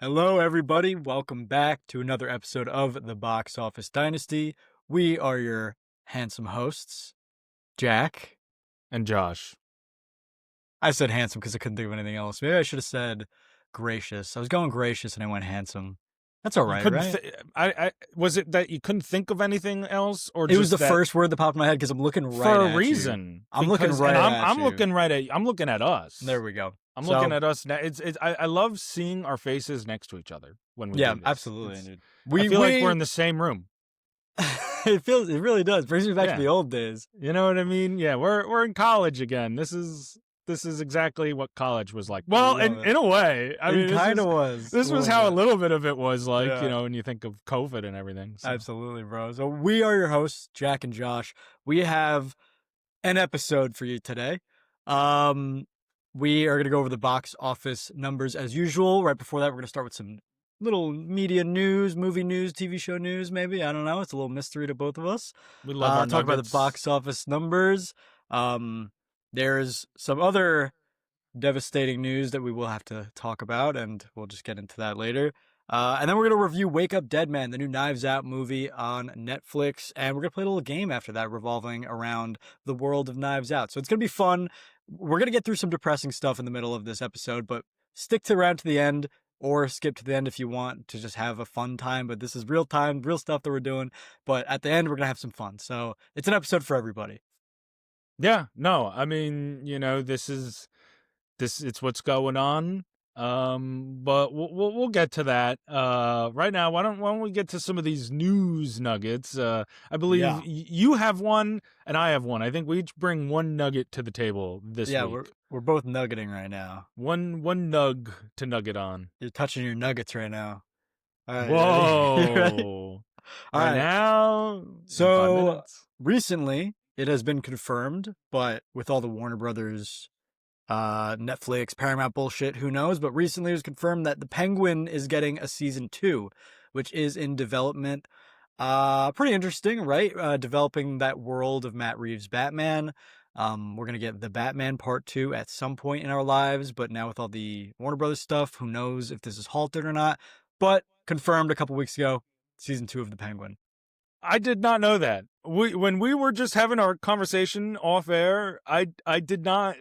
Hello, everybody. Welcome back to another episode of the Box Office Dynasty. We are your handsome hosts, Jack. And Josh. I said handsome because I couldn't think of anything else. Maybe I should have said gracious. I was going gracious and I went handsome. That's all right, right? Was it that you couldn't think of anything else, or It was the that first word that popped in my head because I'm looking right for at a reason? you. I'm looking right and at I'm you. looking right at. I'm looking at us. There we go. I'm looking at us now. I love seeing our faces next to each other when we do this. Absolutely. Dude. I feel like we're in the same room. It really does. Brings me back to the old days. You know what I mean? Yeah, we're in college again. This is exactly what college was like. Well, in a way, it kind of was. This was how a little bit of it was like, Yeah. when you think of COVID and everything. So. Absolutely, bro. So we are your hosts, Jack and Josh. We have an episode for you today. We are going to go over the box office numbers as usual. Right before that, we're going to start with some little media news, movie news, TV show news, maybe. I don't know. It's a little mystery to both of us. We love our talk about the box office numbers. There's some other devastating news that we will have to talk about, and we'll just get into that later. And then we're going to review Wake Up Dead Man, the new Knives Out movie on Netflix. And we're going to play a little game after that revolving around the world of Knives Out. So it's going to be fun. We're going to get through some depressing stuff in the middle of this episode, but stick around to the end or skip to the end if you want to just have a fun time. But this is real time, real stuff that we're doing. But at the end, we're going to have some fun. So it's an episode for everybody. Yeah, no, I mean, it's what's going on. But we'll get to that. Right now, why don't we get to some of these news nuggets? I believe you have one and I have one. I think we each bring one nugget to the table this week. Yeah, we're both nuggeting right now. One nug to nugget on. You're touching your nuggets right now. All right, whoa! All right now. So recently, it has been confirmed, but with all the Warner Brothers, Netflix, Paramount bullshit, who knows? But recently it was confirmed that The Penguin is getting a season 2, which is in development. Pretty interesting, right? Developing that world of Matt Reeves' Batman. We're going to get The Batman Part 2 at some point in our lives, but now with all the Warner Brothers stuff, who knows if this is halted or not. But confirmed a couple weeks ago, season 2 of The Penguin. I did not know that. When we were just having our conversation off air, I did not.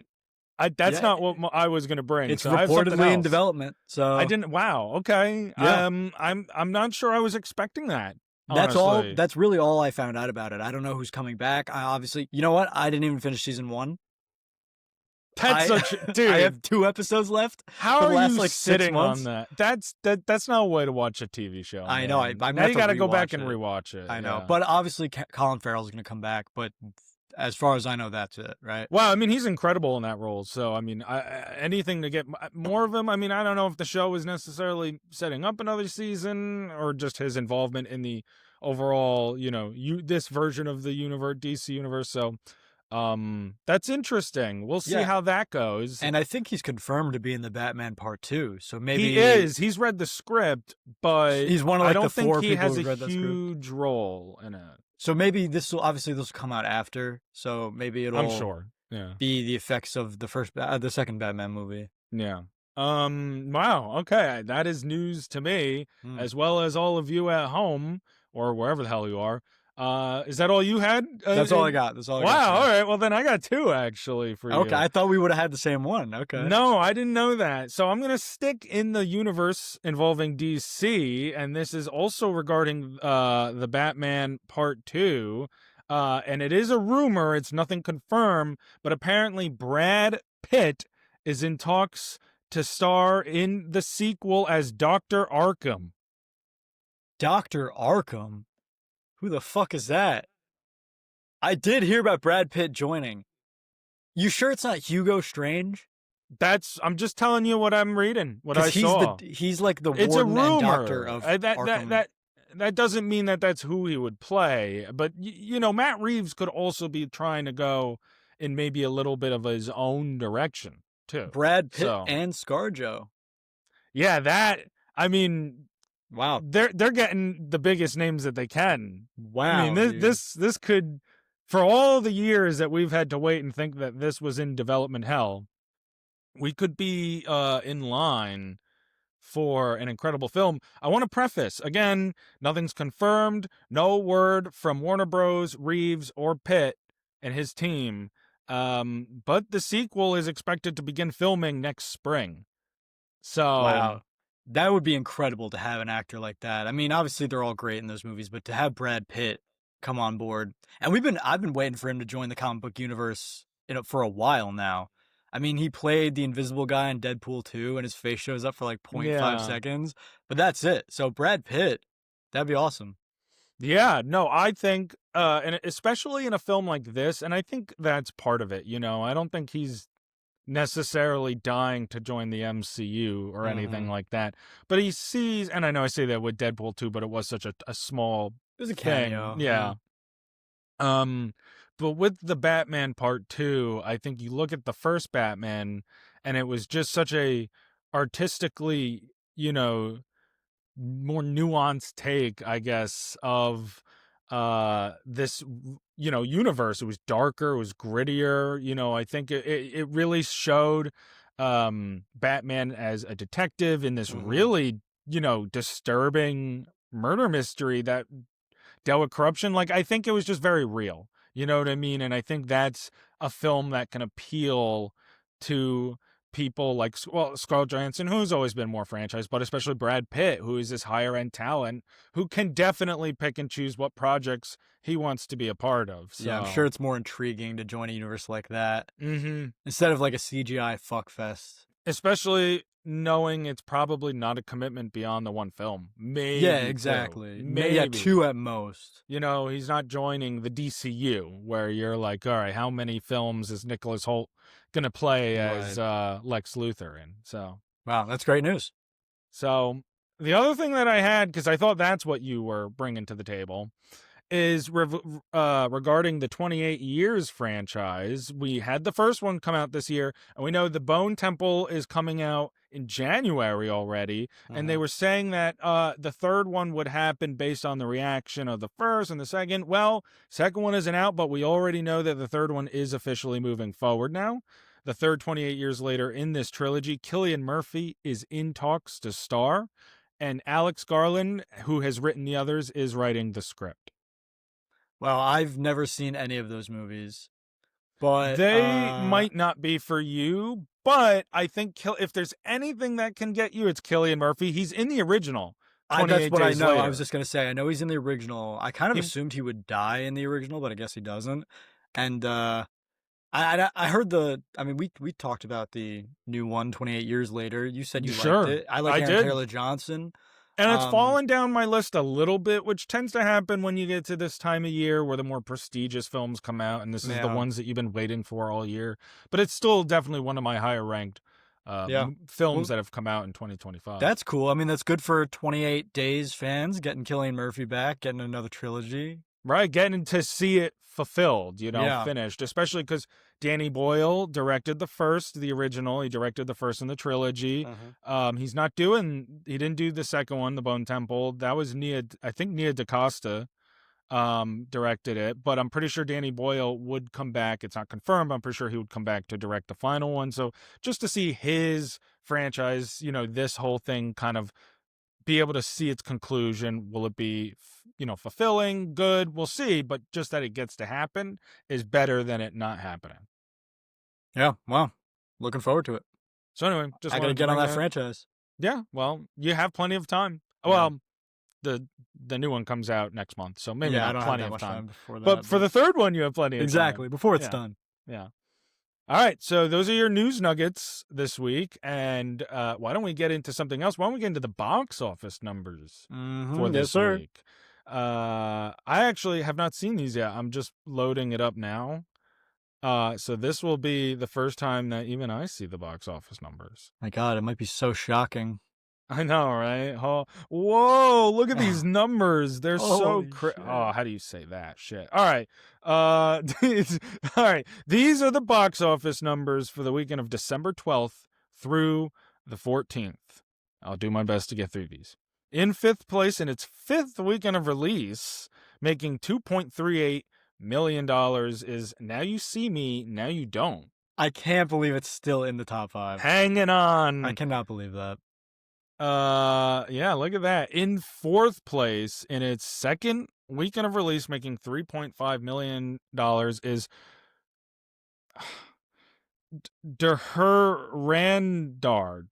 That's not what I was going to bring. It's reportedly in development. So I didn't. Wow. Okay. Yeah. I'm not sure I was expecting that. That's honestly. all. That's really all I found out about it. I don't know who's coming back. I obviously, you know what? I didn't even finish season 1. Dude. I have 2 episodes left. How are you sitting on that? That's not a way to watch a TV show. I know. Now you got to go back and rewatch it. I know, but obviously Colin Farrell's going to come back. But as far as I know, that's it, right? Well, I mean, he's incredible in that role. So, I mean, anything to get more of him. I mean, I don't know if the show is necessarily setting up another season or just his involvement in the overall, this version of the DC universe. So, that's interesting. We'll see how that goes. And I think he's confirmed to be in the Batman Part 2. So maybe he is. He's read the script, but he's one of I don't the 4 think he has a huge role in it. So maybe this will come out after. So maybe it'll. I'm sure. Yeah. Be the effects of the second Batman movie. Yeah. Wow. Okay. That is news to me, as well as all of you at home or wherever the hell you are. Is that all you had? That's all I got. That's all I got. Wow. All right. Well, then I got 2 actually for you. Okay. I thought we would have had the same one. Okay. No, I didn't know that. So I'm going to stick in the universe involving DC. And this is also regarding the Batman Part 2. And it is a rumor. It's nothing confirmed. But apparently Brad Pitt is in talks to star in the sequel as Dr. Arkham. Dr. Arkham? Who the fuck is that? I did hear about Brad Pitt joining. You sure it's not Hugo Strange? I'm just telling you what I'm reading, what I saw. He's like the it's warden a rumor. And doctor of Arkham. That doesn't mean that that's who he would play. But, Matt Reeves could also be trying to go in maybe a little bit of his own direction, too. Brad Pitt and ScarJo. Yeah, wow. They're getting the biggest names that they can. Wow. I mean, this could, for all the years that we've had to wait and think that this was in development hell, we could be in line for an incredible film. I want to preface again, nothing's confirmed, no word from Warner Bros., Reeves, or Pitt and his team. But the sequel is expected to begin filming next spring. So, Wow. That would be incredible to have an actor like that. I mean, obviously they're all great in those movies, but to have Brad Pitt come on board, and I've been waiting for him to join the comic book universe, for a while now. I mean, he played the Invisible Guy in Deadpool 2, and his face shows up for like point 0.5 yeah. seconds, but that's it. So Brad Pitt, that'd be awesome. Yeah, no, I think and especially in a film like this, and I think that's part of it, you know. I don't think he's necessarily dying to join the MCU or anything Hmm. like that. But he sees, and I know I say that with Deadpool too, but it was such a small It was a thing. cameo. Yeah. Yeah. Um, but with the Batman Part 2, I think you look at the first Batman and it was just such a artistically, you know, more nuanced take, I guess, of this universe. It was darker, it was grittier. I think it really showed Batman as a detective in this Hmm. really disturbing murder mystery that dealt with corruption. Like, I think it was just very real. You know what I mean? And I think that's a film that can appeal to people like, well, Scarlett Johansson, who's always been more franchise, but especially Brad Pitt, who is this higher end talent who can definitely pick and choose what projects he wants to be a part of. Yeah, I'm sure So, it's more intriguing to join a universe like that hmm instead of like a CGI fuckfest. especially knowing it's probably not a commitment beyond the one film, Yeah, maybe two, exactly. Yeah, maybe. two at most. He's not joining the DCU where you're like, all right, how many films is Nicholas Hoult going to play as Right. Lex Luthor in? Wow, that's great news. So the other thing that I had, because I thought that's what you were bringing to the table, is regarding the 28 Years franchise. We had the first one come out this year, and we know the Bone Temple is coming out in January already. And they Hmm. were saying that the third one would happen based on the reaction of the first and the second. Well, second one isn't out, but we already know that the third one is officially moving forward now. The third 28 years later in this trilogy, Cillian Murphy is in talks to star, and Alex Garland, who has written the others, is writing the script. Well, I've never seen any of those movies, but They might not be for you, but I think if there's anything that can get you, it's Cillian Murphy. He's in the original that's 28 what I Days know. I was Later. just gonna say, I know he's in the original. I kind of He, assumed he would die in the original, but I guess he doesn't. And I heard I mean, we talked about the new one, 28 Years Later. You said you liked sure, it. I like I Aaron did. Taylor Johnson. And it's Um, fallen down my list a little bit, which tends to happen when you get to this time of year where the more prestigious films come out, and this is the yeah, ones that you've been waiting for all year. But it's still definitely one of my higher ranked yeah. films Well, that have come out in 2025. that's cool. I mean, that's good for 28 Days fans, getting Cillian Murphy back, getting another trilogy. Right, getting to see it fulfilled, Yeah. finished, especially because Danny Boyle directed the original. He directed the first in the trilogy. Uh-huh. He didn't do the second one, The Bone Temple. That was I think Nia DaCosta directed it, but I'm pretty sure Danny Boyle would come back. It's not confirmed, but I'm pretty sure he would come back to direct the final one. So just to see his franchise, this whole thing kind of be able to see its conclusion. Will it be, fulfilling, good? We'll see. But just that it gets to happen is better than it not happening. Yeah. Well, looking forward to it. So anyway, just I got to wanted to get on bring that that. franchise. Yeah, well, you have plenty of time. Yeah. Well, the the new one comes out next month, so maybe Yeah, I not don't have plenty that of much time. time before But that, for but the third one, you have plenty of time. exactly, before it's Yeah, done. yeah. All right, so those are your news nuggets this week, and why don't we get into something else? Why don't we get into the box office numbers for Mhm. Yes, this sir. week? I actually have not seen these yet. I'm just loading it up now. So this will be the first time that even I see the box office numbers. My god, it might be so shocking. I know, right? Oh, whoa, look at these numbers. They're so Holy shit. oh, how do you say that? Shit. All right. All right. These are the box office numbers for the weekend of December 12th through the 14th. I'll do my best to get through these. In fifth place in its fifth weekend of release, making $2.38 million is Now You See Me, Now You Don't. I can't believe it's still in the top 5. Hanging I on. cannot believe that. Yeah, look at that. In fourth place in its second weekend of release, making $3.5 million is Durandar.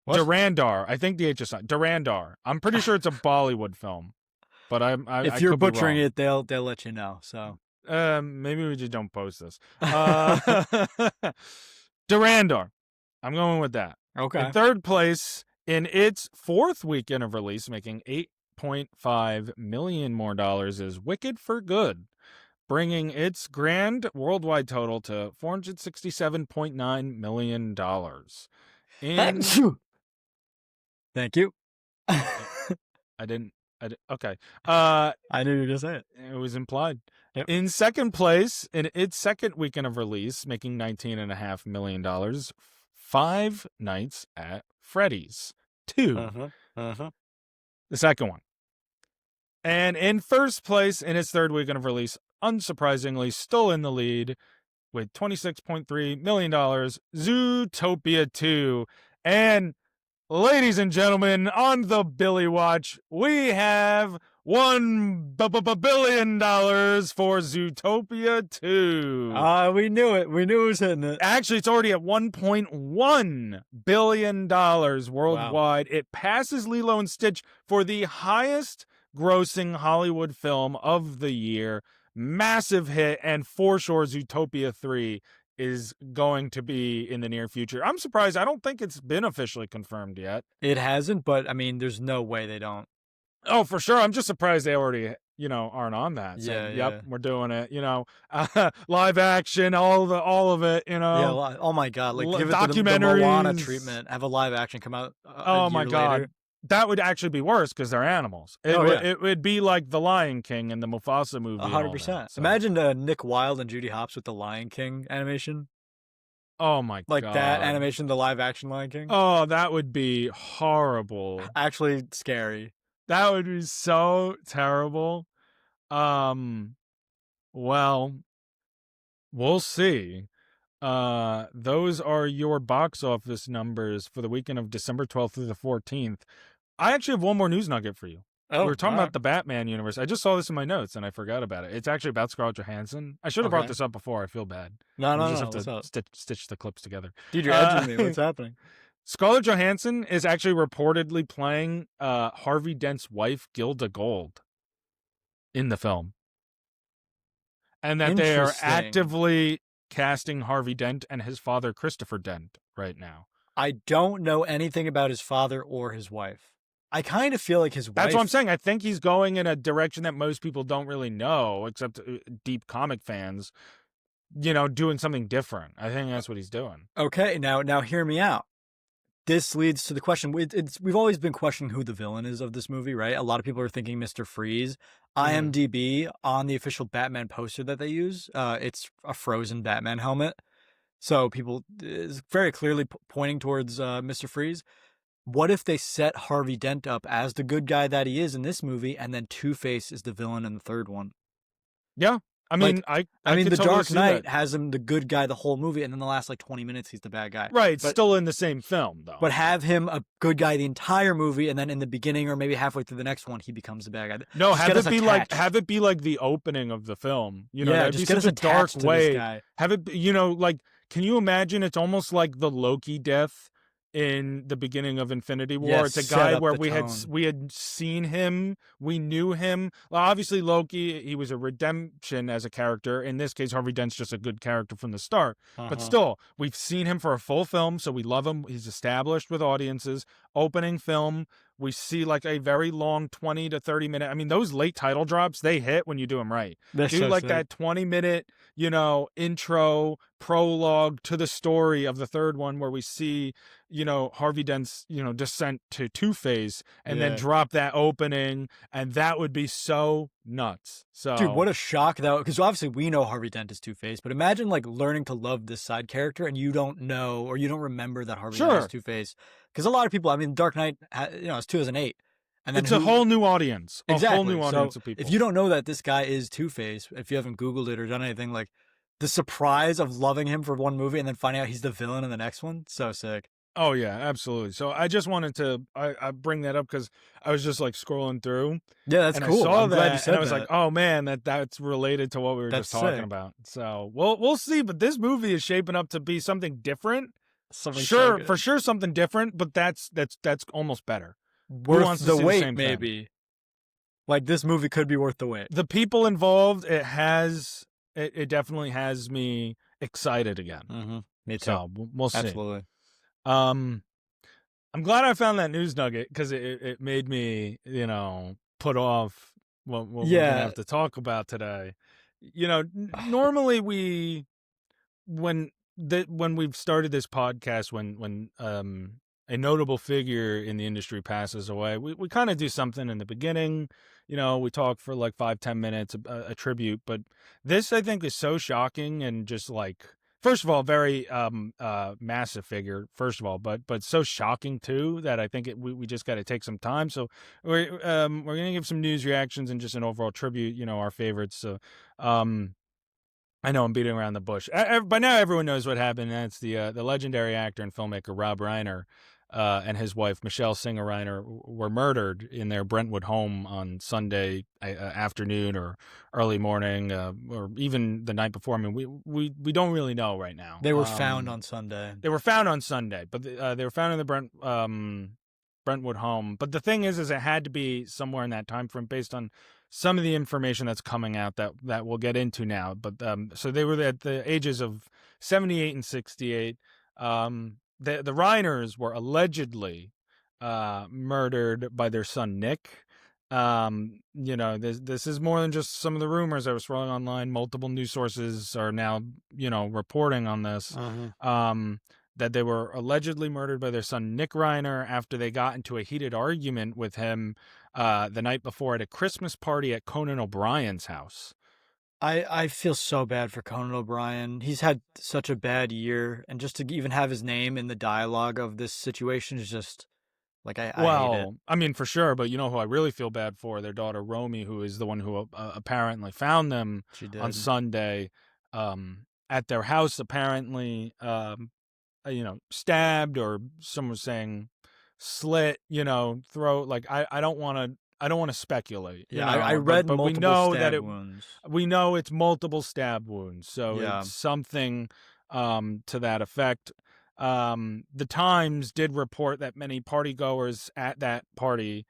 What? Durandar. I think the H is not Durandar. I'm pretty sure it's a Bollywood film, but I If you're could be butchering wrong. it, they'll let you know. So Maybe we just don't post this. Durandar. I'm going with that. In okay. third place in its fourth weekend of release, making $8.5 million more is Wicked for Good, bringing its grand worldwide total to $467.9 million. In Thank you. I didn't. Okay. I knew you were gonna say it. It was implied. Yep. In second place, in its second weekend of release, making $19.5 million, Five Nights at Freddy's 2, the second one. And in first place, in its third weekend of release, unsurprisingly, still in the lead with $26.3 million, Zootopia 2. And ladies and gentlemen, on the Billy Watch, we have $1 billion for Zootopia 2. We knew it. We knew it was hitting it. Actually, it's already at $1.1 billion Wow. worldwide. It passes Lilo and Stitch for the highest grossing Hollywood film of the year. Massive hit, and for sure, Zootopia 3 is going to be in the near future. I'm surprised. I don't think it's been officially confirmed yet. It hasn't, but I mean, there's no way they don't. Oh, for sure. I'm just surprised they already, aren't on that. Yeah, Saying, yeah. "Yep, we're doing it." Live action, all of it. Yeah, oh my god! Like, give it the Moana Documentaries. treatment. Have a live action come out a Oh my year god, later. that would actually be worse because they're animals. It would be like the Lion King and the Mufasa movie. 100%. So. Imagine Nick Wilde and Judy Hopps with the Lion King animation. Oh my Like god, that animation, the live action Lion King. Oh, that would be horrible. Actually, scary. That would be so terrible. Well, we'll see. Those are your box office numbers for the weekend of December 12th through the 14th. I actually have one more news nugget for you. Oh, We were talking about the Batman universe. I just saw this in my notes and I forgot about it. It's actually about Scarlett Johansson. I should have brought Okay. this up before. I feel bad. No, We just no. have What's to up? stitch the clips together. Dude, you're edging me. What's happening? Scarlett Johansson is actually reportedly playing Harvey Dent's wife, Gilda Gold, in the film. And that they are actively casting Harvey Dent and his father, Christopher Dent, right now. I don't know anything about his father or his wife. I kind of feel like his wife... That's what I'm saying. I think he's going in a direction that most people don't really know, except deep comic fans, doing something different. I think that's what he's doing. Okay, now hear me out. This leads to the question. We've always been questioning who the villain is of this movie, right? A lot of people are thinking Mr. Freeze. IMDb, on the official Batman poster that they use, it's a frozen Batman helmet. So people is very clearly pointing towards Mr. Freeze. What if they set Harvey Dent up as the good guy that he is in this movie, and then Two-Face is the villain in the third one? Yeah. I mean, I mean, The totally Dark Knight that. has him the good guy the whole movie, and then the last 20 minutes he's the bad guy. Right, still in the same film though. But have him a good guy the entire movie, and then in the beginning or maybe halfway through the next one, he becomes the bad guy. No, just have it be like the opening of the film. That'd be such a dark way. Have it, can you imagine? It's almost like the Loki death in the beginning of Infinity War. Yes, it's a guy where we tone. had seen him, we knew him. Well, obviously Loki, he was a redemption as a character. In this case, Harvey Dent's just a good character from the start. But still, we've seen him for a full film, so we love him. He's established with audiences. Opening film, we see like a very long 20 to 30 minute. I mean, those late title drops, they hit when you do them right. That's do so like sick. that 20-minute, intro prologue to the story of the third one where we see, Harvey Dent's, descent to Two-Face, and then drop that opening, and that would be so nuts. So, dude, what a shock though, because obviously we know Harvey Dent is Two-Face, but imagine learning to love this side character and you don't know or you don't remember that Harvey Dent is Two-Face. Because a lot of people, I mean, Dark Knight, it's 2008. And then it's a whole new audience. Exactly. A whole new audience of people. If you don't know that this guy is Two-Face, if you haven't Googled it or done anything, the surprise of loving him for one movie and then finding out he's the villain in the next one, so sick. Oh yeah, absolutely. So I just wanted to I bring that up because I was just like scrolling through Yeah, that's and I cool. saw I'm glad you that and I said was like, that. oh man, that's related to what we were That's just talking sick. about. So we'll see. But this movie is shaping up to be something different. Something so Sure, for good. sure, something different. But that's almost better. Who Worth wants to the see the wait, same thing? maybe. Like this movie could be worth the wait. The people involved, it definitely has me excited again. Mm-hmm. Me too. So we'll see. Absolutely. Um, I'm glad I found that news nugget because it made me, put off what we're gonna Yeah. have to talk about today. Normally when when we've started this podcast, when a notable figure in the industry passes away, we kind of do something in the beginning. We talk for like 5-10 minutes, a tribute. But this, I think, is so shocking and just like, first of all, very massive figure, first of all, but so shocking too that I think we just got to take some time. So we're gonna give some news reactions and just an overall tribute, our favorites. So I know I'm beating around the bush. By now, everyone knows what happened. That's the legendary actor and filmmaker Rob Reiner and his wife Michele Singer Reiner were murdered in their Brentwood home on Sunday afternoon or early morning, or even the night before. I mean, we don't really know right now. They were found on Sunday. They were found on Sunday, but they were found in the Brentwood home. But the thing is it had to be somewhere in that time frame based on some of the information that's coming out that we'll get into now. But so they were at the ages of 78 and 68. The Reiners were allegedly murdered by their son Nick. This is more than just some of the rumors I was scrolling online. Multiple news sources are now, reporting on this. Uh-huh. That they were allegedly murdered by their son Nick Reiner after they got into a heated argument with him the night before at a Christmas party at Conan O'Brien's house. I feel so bad for Conan O'Brien. He's had such a bad year, and just to even have his name in the dialogue of this situation is just like I hate it. Well, I mean, for sure, but you know who I really feel bad for? Their daughter Romy, who is the one who apparently found them She on did. Sunday at their house, apparently, stabbed, or some was saying slit, throat. Like I don't want to speculate, Yeah, I read but we multiple know that stab wounds. we know it's multiple stab wounds, so Yeah. it's something to that effect. The Times did report that many partygoers at that party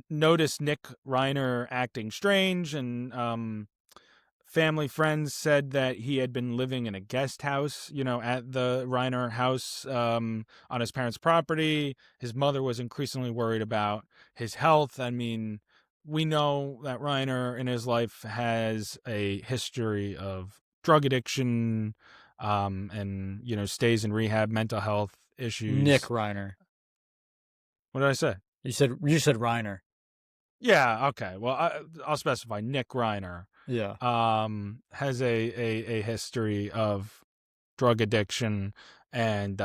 noticed Nick Reiner acting strange, and family friends said that he had been living in a guest house, at the Reiner house on his parents' property. His mother was increasingly worried about his health. I mean, we know that Reiner in his life has a history of drug addiction, and, stays in rehab, mental health Nick issues. Reiner. What did I say? You said Reiner. Yeah, okay. Well, I'll specify Nick Reiner Yeah. has a history of drug addiction and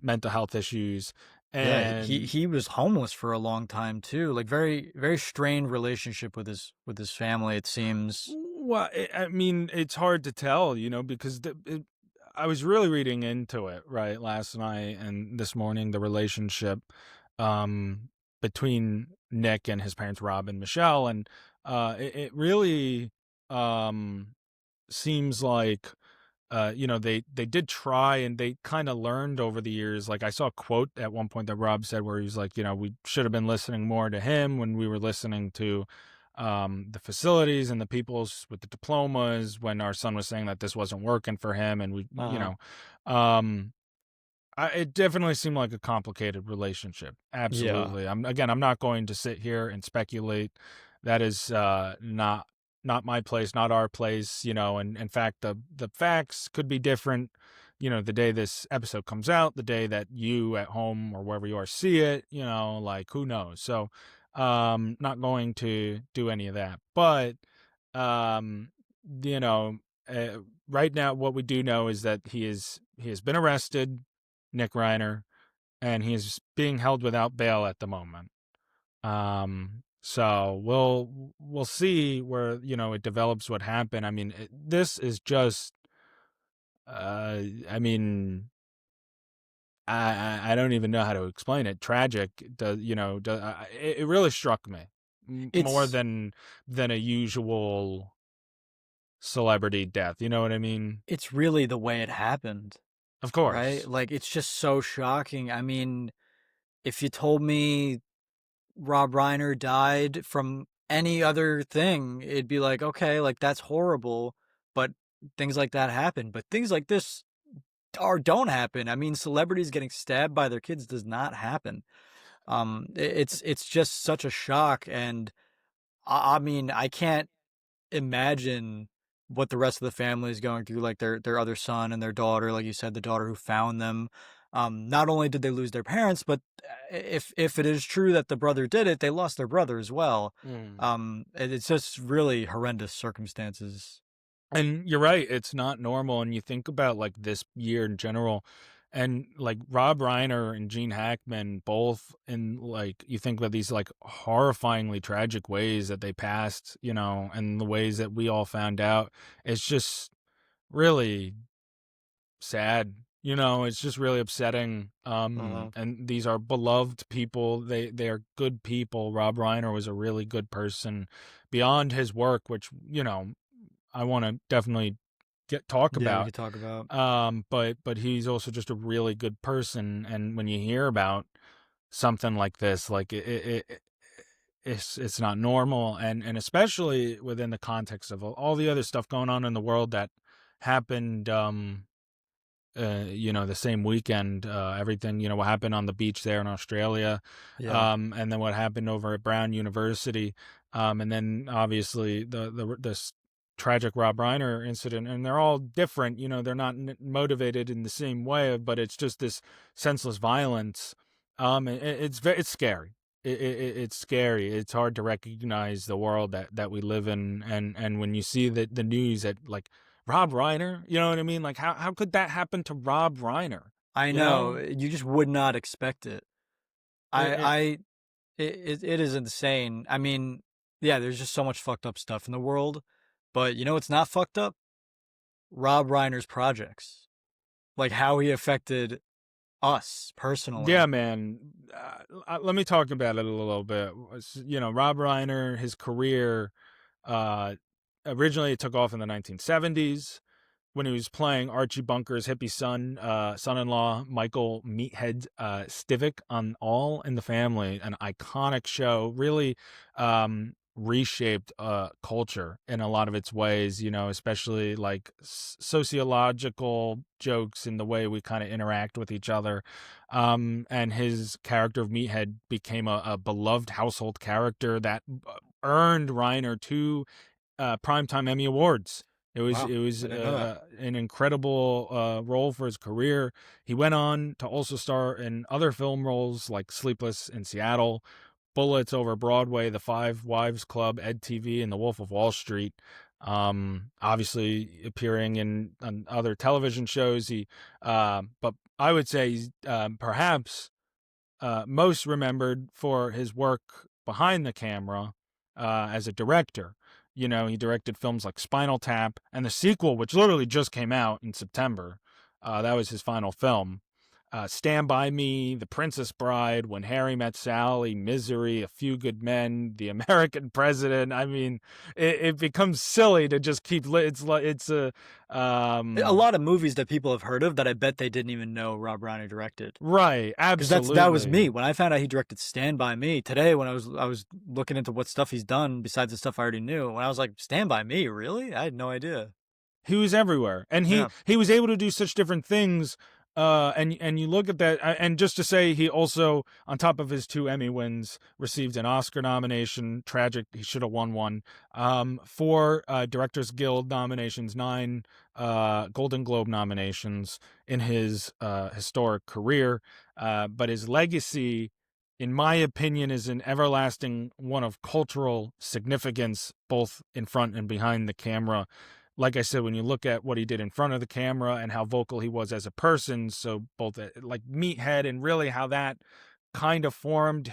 mental health issues. Yeah, he And he was homeless for a long time too. Like very very strained relationship with his family, it seems. well, I mean, it's hard to tell, because I was really reading into it right last night and this morning, the relationship um, between Nick and his parents, Rob and Michelle, and it really um, seems like they did try, and they kind of learned over the years. Like I saw a quote at one point that Rob said where he's like, we should have been listening more to him when we were listening to the facilities and the peoples with the diplomas, when our son was saying that this wasn't working for him, and we, Uh-huh. um it definitely seemed like a complicated relationship. Yeah. Absolutely. I'm not going to sit here and speculate. That is not my place, not our place. And in fact, the facts could be different. The day this episode comes out, the day that you at home or wherever you are see it. Like who knows. So, not going to do any of that. But, um, you know, uh, right now, what we do know is that he has been arrested, Nick Reiner, and he is being held without bail at the moment. So we'll see where it develops what happened. I mean, this is just, I mean, I don't even know how to explain it. Tragic, it really struck me more It's than a usual celebrity death. You know what I mean? it's really the way it happened, Of right? course. Like it's just so shocking. I mean, if you told me Rob Reiner died from any other thing, it'd be like, okay, like that's horrible, but things like that happen. But things like this are don't happen. I mean, celebrities getting stabbed by their kids does not happen. It's just such a shock, and I mean, I can't imagine what the rest of the family is going through, like their other son and their daughter, like you said, the daughter who found them. Not only did they lose their parents, but if it is true that the brother did it, they lost their brother as well. Mm. It's just really horrendous circumstances. And you're right, it's not normal. And you think about like this year in general, and like Rob Reiner and Gene Hackman both in like you think about these like horrifyingly tragic ways that they passed, and the ways that we all found out. It's just really sad. It's just really upsetting. Uh-huh. And these are beloved people. They are good people. Rob Reiner was a really good person beyond his work, which, I want to definitely get talk Yeah, we about. could talk about. But he's also just a really good person. And when you hear about something like this, like it's not normal, and especially within the context of all the other stuff going on in the world that happened. The same weekend, everything, what happened on the beach there in Australia, Yeah, and then what happened over at Brown University, and then obviously this tragic Rob Reiner incident, and they're all different. They're not motivated in the same way, but it's just this senseless violence. It's scary. It's scary. It's hard to recognize the world that we live in, and when you see the news that like Rob Reiner, you know what I mean? Like how could that happen to Rob Reiner? I You know. know? You just would not expect it. It, it I it is insane. I mean, yeah, there's just so much fucked up stuff in the world, but you know what's not fucked up? Rob Reiner's projects. Like how he affected us yeah, personally. man. Let me talk about it a little bit. Rob Reiner, his career, uh, originally it took off in the 1970s. When he was playing Archie Bunker's hippie son-in-law, Michael Meathead Stivic on All in the Family, an iconic show, really reshaped culture in a lot of its ways, especially like sociological jokes in the way we kind of interact with each other. And his character of Meathead became a beloved household character that earned Reiner two primetime Emmy Awards. Wow, It was I didn't know that. an incredible role for his career. He went on to also star in other film roles like Sleepless in Seattle, Bullets Over Broadway, The Five Wives Club, Ed TV, and The Wolf of Wall Street. Obviously appearing in on other television shows. But I would say he's perhaps most remembered for his work behind the camera as a director. He directed films like Spinal Tap and the sequel, which literally just came out in September. That was his final film. Stand By Me, The Princess Bride, When Harry Met Sally, Misery, A Few Good Men, The American President. I mean, it becomes silly to just keep. It's like it's a A um, lot of movies that people have heard of that I bet they didn't even know Rob Reiner directed. right, Because that was absolutely. me when I found out he directed Stand by Me today. When I was looking into what stuff he's done besides the stuff I already knew. When I was like, Stand by Me, really? I had no idea. He was everywhere, and he Yeah, he was able to do such different things. And you look at that, and just to say, he also, on top of his two Emmy wins, received an Oscar nomination. Tragic, he should have won one. Four Directors Guild nominations, nine Golden Globe nominations in his historic career. But his legacy, in my opinion, is an everlasting one of cultural significance, both in front and behind the camera. Like I said, when you look at what he did in front of the camera and how vocal he was as a person, so both like Meathead and really how that kind of formed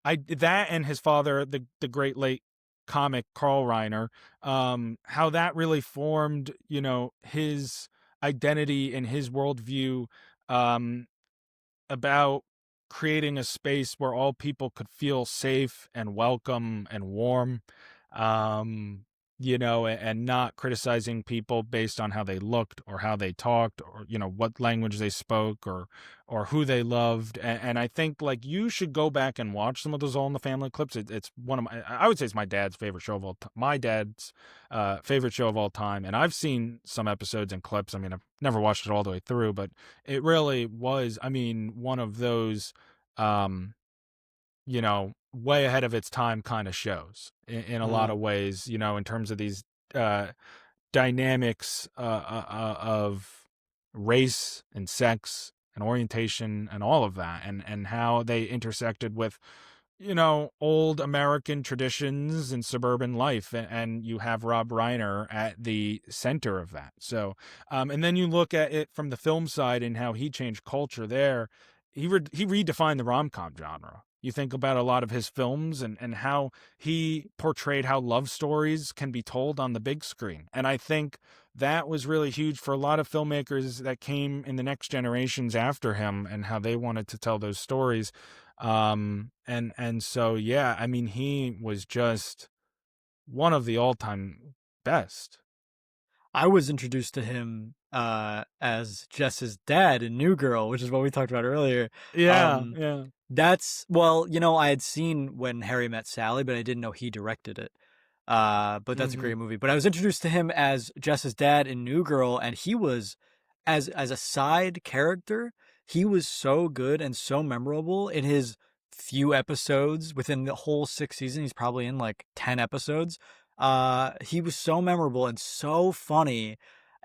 that and his father, the great late comic Carl Reiner, how that really formed, his identity and his worldview um, about creating a space where all people could feel safe and welcome and warm, um, and not criticizing people based on how they looked or how they talked or what language they spoke or who they loved. And I think like you should go back and watch some of those All in the Family clips. It's one of I would say it's my dad's favorite show of all time. My dad's favorite show of all time. And I've seen some episodes and clips. I mean, I've never watched it all the way through, but it really was, I mean, one of those, um, way ahead of its time kind of shows in a lot Mm. of ways, in terms of these uh, dynamics of race and sex and orientation and all of that, and how they intersected with old American traditions and suburban life. And you have Rob Reiner at the center of that. So, and then you look at it from the film side and how he changed culture there. He redefined the rom-com genre. You think about a lot of his films and how he portrayed how love stories can be told on the big screen. And I think that was really huge for a lot of filmmakers that came in the next generations after him and how they wanted to tell those stories. And so yeah, I mean, he was just one of the all-time best. I was introduced to him as Jess's dad in New Girl, which is what we talked about earlier. Yeah, Um, yeah. that's well, I had seen When Harry Met Sally, but I didn't know he directed it. But that's a Mhm. great movie. But I was introduced to him as Jess's dad in New Girl, and he was as a side character, he was so good and so memorable in his few episodes within the whole 6 seasons. He's probably in like 10 episodes. He was so memorable and so funny.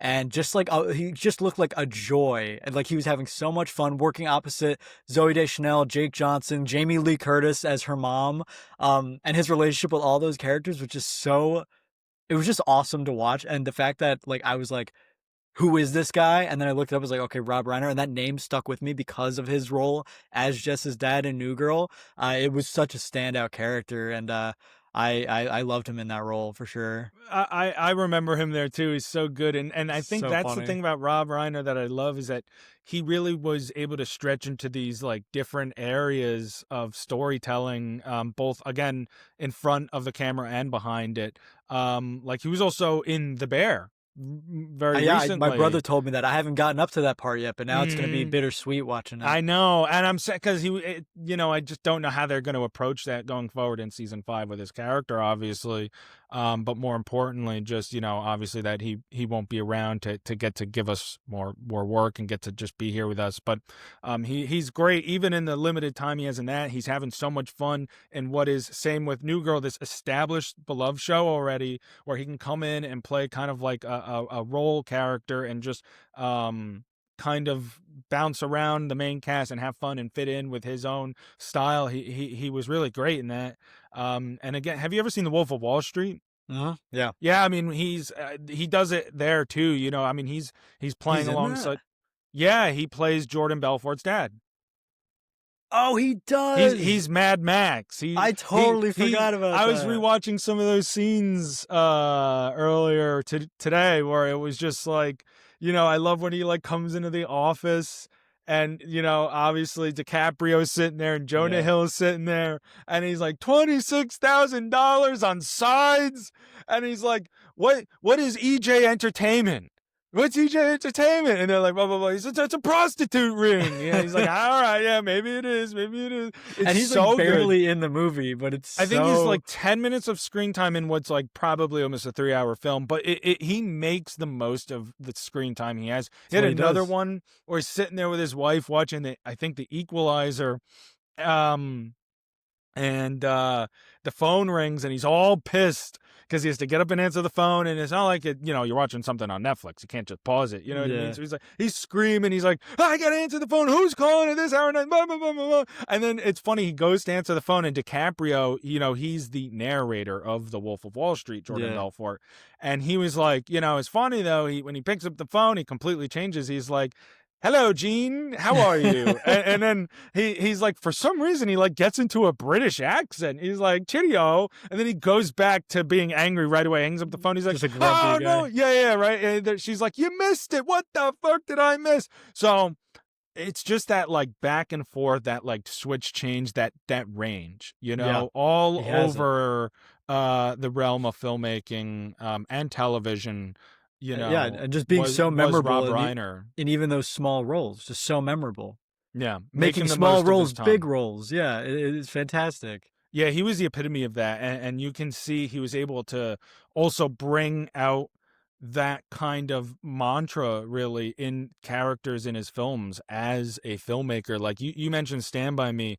And just like he just looked like a joy, and like he was having so much fun working opposite Zoe Deschanel, Jake Johnson, Jamie Lee Curtis as her mom. And his relationship with all those characters was just so, it was just awesome to watch. And the fact that like I was like, who is this guy? And then I looked it up, I was like, okay, Rob Reiner, and that name stuck with me because of his role as Jess's dad in New Girl. It was such a standout character, and I loved him in that role for sure. I remember him there too. He's so good. And I think So that's the funny. thing about Rob Reiner that I love is that he really was able to stretch into these like different areas of storytelling, both again in front of the camera and behind it. Like he was also in The Bear very Yeah, my brother recently. told me that. I haven't gotten up to that part yet, but now it's gonna be Mhm. bittersweet watching it. I know, and I'm sad because I just don't know how they're going to approach that going forward in season 5 with his character, obviously. But more importantly, just obviously that he won't be around to get to give us more work and get to just be here with us. But he's great even in the limited time he has in that. He's having so much fun in what is same with New Girl, this established beloved show already, where he can come in and play kind of like a role character and just kind of bounce around the main cast and have fun and fit in with his own style. He was really great in that. And again, have you ever seen The Wolf of Wall Street? Yeah. Yeah, I mean he does it there too. I mean he's playing He's in that? alongside. Yeah, he plays Jordan Belfort's dad. Oh, he does! He's Mad Max. I totally forgot about I was that. rewatching some of those scenes earlier today where it was just like, I love when he like comes into the office and obviously DiCaprio's sitting there and Jonah Yeah. Hill's sitting there and he's like $26,000 on sides and he's like, what is EJ Entertainment? What's EJ Entertainment? And they're like, blah, blah, blah. He's it's a prostitute ring. Yeah, he's like, all right, yeah, maybe it is. Maybe it is. It's And he's like so good. barely in the movie, but it's I think he's so, like 10 minutes of screen time in what's like probably almost a 3-hour film, but he makes the most of the screen time he has. He it's had what he another does. one where he's sitting there with his wife watching I think the Equalizer. Um, and the phone rings and he's all pissed because he has to get up and answer the phone, and it's not like you're watching something on Netflix, you can't just pause it, you know what I mean? Yeah. So he's screaming, he's like, I gotta answer the phone, who's calling at this hour and blah, blah, blah, blah, blah. And then it's funny, he goes to answer the phone and DiCaprio, he's the narrator of The Wolf of Wall Street, Jordan Yeah. Belfort, and he was like, it's funny though, when he picks up the phone he completely changes. He's like, hello, Gene. How are you? And then he's like, for some reason, he like gets into a British accent. He's like, cheerio. And then he goes back to being angry right away, hangs up the phone. He's like, Just a grumpy oh, no. guy. Yeah, right. And she's like, you missed it. What the fuck did I miss? So it's just that like back and forth, that like switch change, that range, Yeah, all he has it. over the realm of filmmaking and television, Yeah, and just being so was memorable Rob Reiner. in even those small roles, just so memorable. Yeah, Making making the small most of roles his big time. roles. Yeah, it's fantastic. Yeah, he was the epitome of that. And you can see he was able to also bring out that kind of mantra really in characters in his films as a filmmaker. Like you mentioned Stand By Me.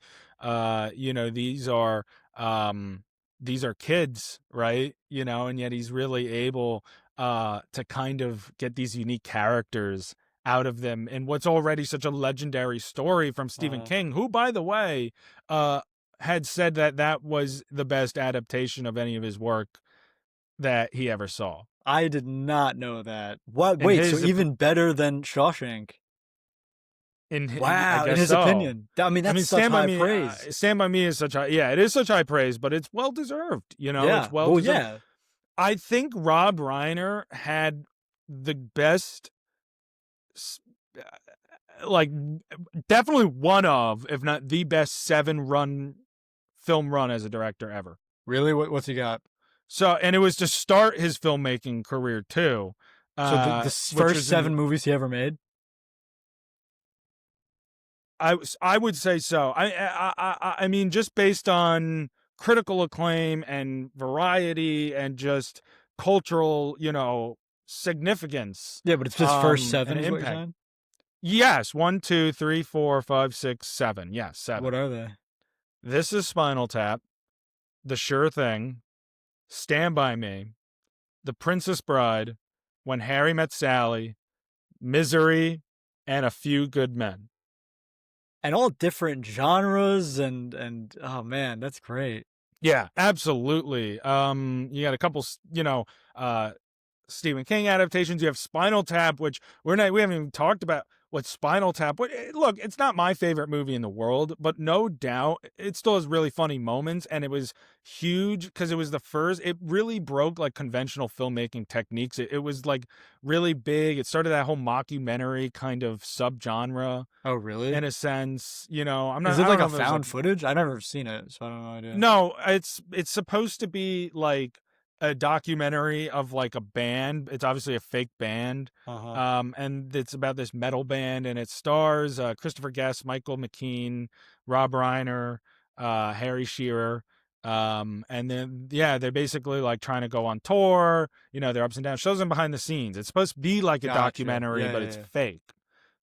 These are kids, right? And yet he's really able to kind of get these unique characters out of them in what's already such a legendary story from Stephen Uh, King, who, by the way, had said that that was the best adaptation of any of his work that he ever saw. I did not know that. What? In Wait, so his, even better than Shawshank? I Wow, in guess his so. opinion. I mean, I that's mean, such high praise. Stand by Me is such high, yeah, it is such high praise, but it's well deserved. It's Yeah. well Well, deserved. yeah. I think Rob Reiner had the best, like, definitely one of, if not the best, 7 run film run as a director ever. Really? What's he got? So, and it was to start his filmmaking career too, So the which first was in, 7 movies he ever made. I would say so. I mean, just based on critical acclaim and variety and just cultural, significance, Yeah, but it's his first and seven, is what you're impact. saying. Yes, 1, 2, 3, 4, 5, 6, 7. Yes, What 7. are they? This is Spinal Tap, The Sure Thing, Stand By Me, The Princess Bride, When Harry Met Sally, Misery, and A Few Good Men. And all different genres and oh man, that's great. Yeah, absolutely. You got a couple, Stephen King adaptations. You have Spinal Tap, which we haven't even talked about what Spinal Tap. Look, it's not my favorite movie in the world, but no doubt it still has really funny moments, and it was huge because it was the first. It really broke like conventional filmmaking techniques. It was like really big. It started that whole mockumentary kind of subgenre Oh really? in a sense. I'm Is not. it I like don't know a if it was like found footage? I never seen it, so I don't know idea. no, it's supposed to be like a documentary of like a band. It's obviously a fake band. Uh huh. And it's about this metal band, and it stars Christopher Guest, Michael McKean, Rob Reiner, Harry Shearer. And then yeah, they're basically like trying to go on tour. Their ups and downs. Shows them behind the scenes. It's supposed to be like a Gotcha. documentary, Yeah, but yeah, it's yeah. fake.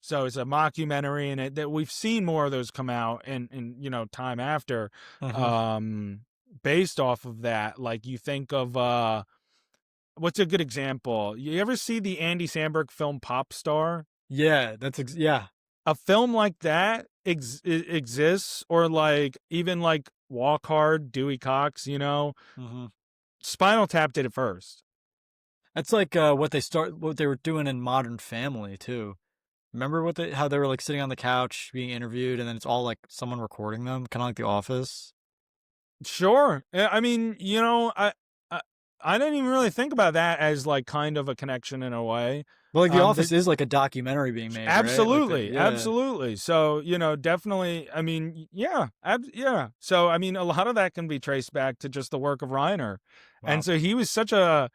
So it's a mockumentary, and that we've seen more of those come out in time after, Uh-huh. um, based off of that. Like you think of what's a good example? You ever see the Andy Samberg film Pop Star? Yeah, yeah. A film like that exists, or like even like Walk Hard, Dewey Cox. Hmm. Spinal Tap did it first. That's like what they were doing in Modern Family too. Remember how they were like sitting on the couch being interviewed, and then it's all like someone recording them, kind of like The Office. Sure. I mean, I I didn't even really think about that as like kind of a connection in a way. But like The That Office is like a documentary being made, right? Like the absolutely, yeah. absolutely. So definitely. I mean, yeah, yeah. So I mean, a lot of that can be traced back to just the work of Reiner, and Wow. so he was such a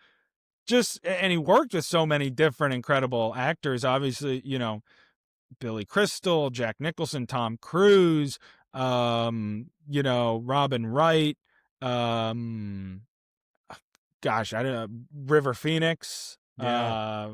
and he worked with so many different incredible actors. Obviously, Billy Crystal, Jack Nicholson, Tom Cruise, Robin Wright, um, gosh, I don't know, River Phoenix, Yeah.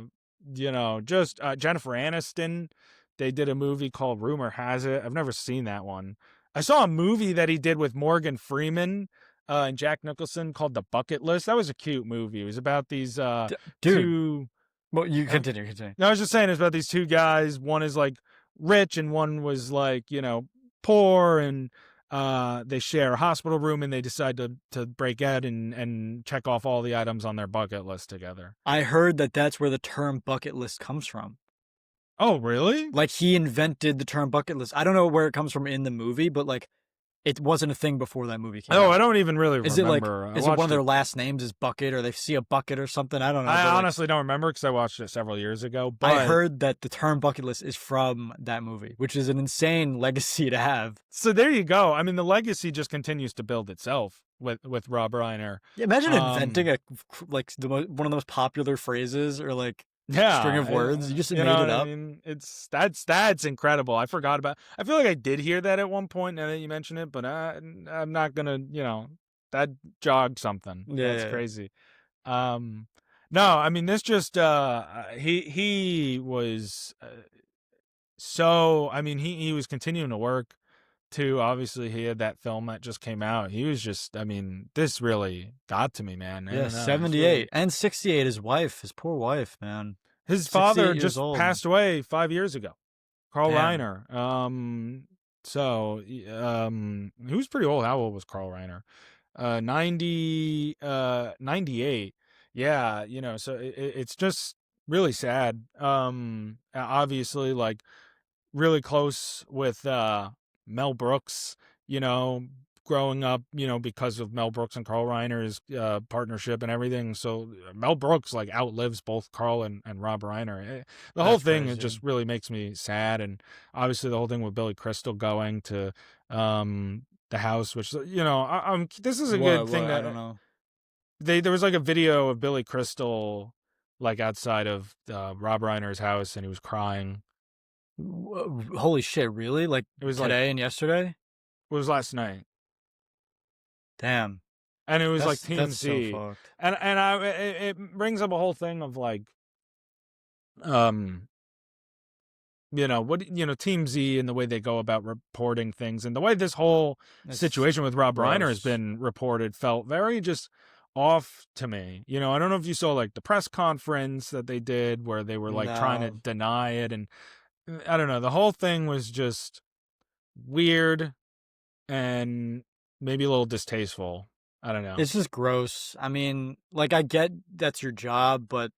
just Jennifer Aniston. They did a movie called Rumor Has It. I've never seen that one. I saw a movie that he did with Morgan Freeman and Jack Nicholson called The Bucket List. That was a cute movie. It was about these Dude. two. Well, you continue. No, I was just saying it's about these two guys. One is like rich and one was like, poor, and they share a hospital room, and they decide to break out and check off all the items on their bucket list together. I heard that that's where the term bucket list comes from. Oh, really? Like he invented the term bucket list. I don't know where it comes from in the movie, but like it wasn't a thing before that movie came Oh, I out. don't even really Is it like, remember. I is it one of watched their it. last names is Bucket, or they see a bucket or something? I don't know, I but like honestly don't remember because I watched it several years ago. I But heard that the term bucket list is from that movie, which is an insane legacy to have. so there you go. I mean, the legacy just continues to build itself with Rob Reiner. Yeah, imagine inventing Um, a like one of the most popular phrases or like string yeah, of words. You just you know made it what I up. mean. That's incredible. I forgot about. I feel like I did hear that at one point now that you mention it, but I'm not gonna. That jogged something. Yeah, That's yeah, yeah. crazy. Um, no, I mean this just he was so. I mean he was continuing to work too. Obviously, he had that film that just came out. He was just. I mean, this really got to me, man. I Yeah, don't know. This really. 78 and 68. His wife, his poor wife, man. His 68 father years just old. passed away 5 years ago. Carl Damn. Reiner. So he was pretty old. How old was Carl Reiner? 98. Yeah, so it's just really sad. Obviously, like really close with Mel Brooks, you know, growing up, because of Mel Brooks and Carl Reiner's partnership and everything. So Mel Brooks like outlives both Carl and Rob Reiner. The whole That's thing it crazy. just really makes me sad, and obviously the whole thing with Billy Crystal going to the house, which this is a good thing What? I don't that know. there was like a video of Billy Crystal like outside of Rob Reiner's house, and he was crying. Holy shit, really? Like It was like today and yesterday? it was last night, Damn. and it was like That's so TMZ, fucked. and it brings up a whole thing of like, um, Team Z and the way they go about reporting things, and the way this whole It's situation with Rob Reiner has gross. been reported felt very just off to me. I don't know if you saw like the press conference that they did where they were like trying to No. deny it, and I don't know, the whole thing was just weird and maybe a little distasteful. I don't know. It's just gross. I mean, like I get that's your job, but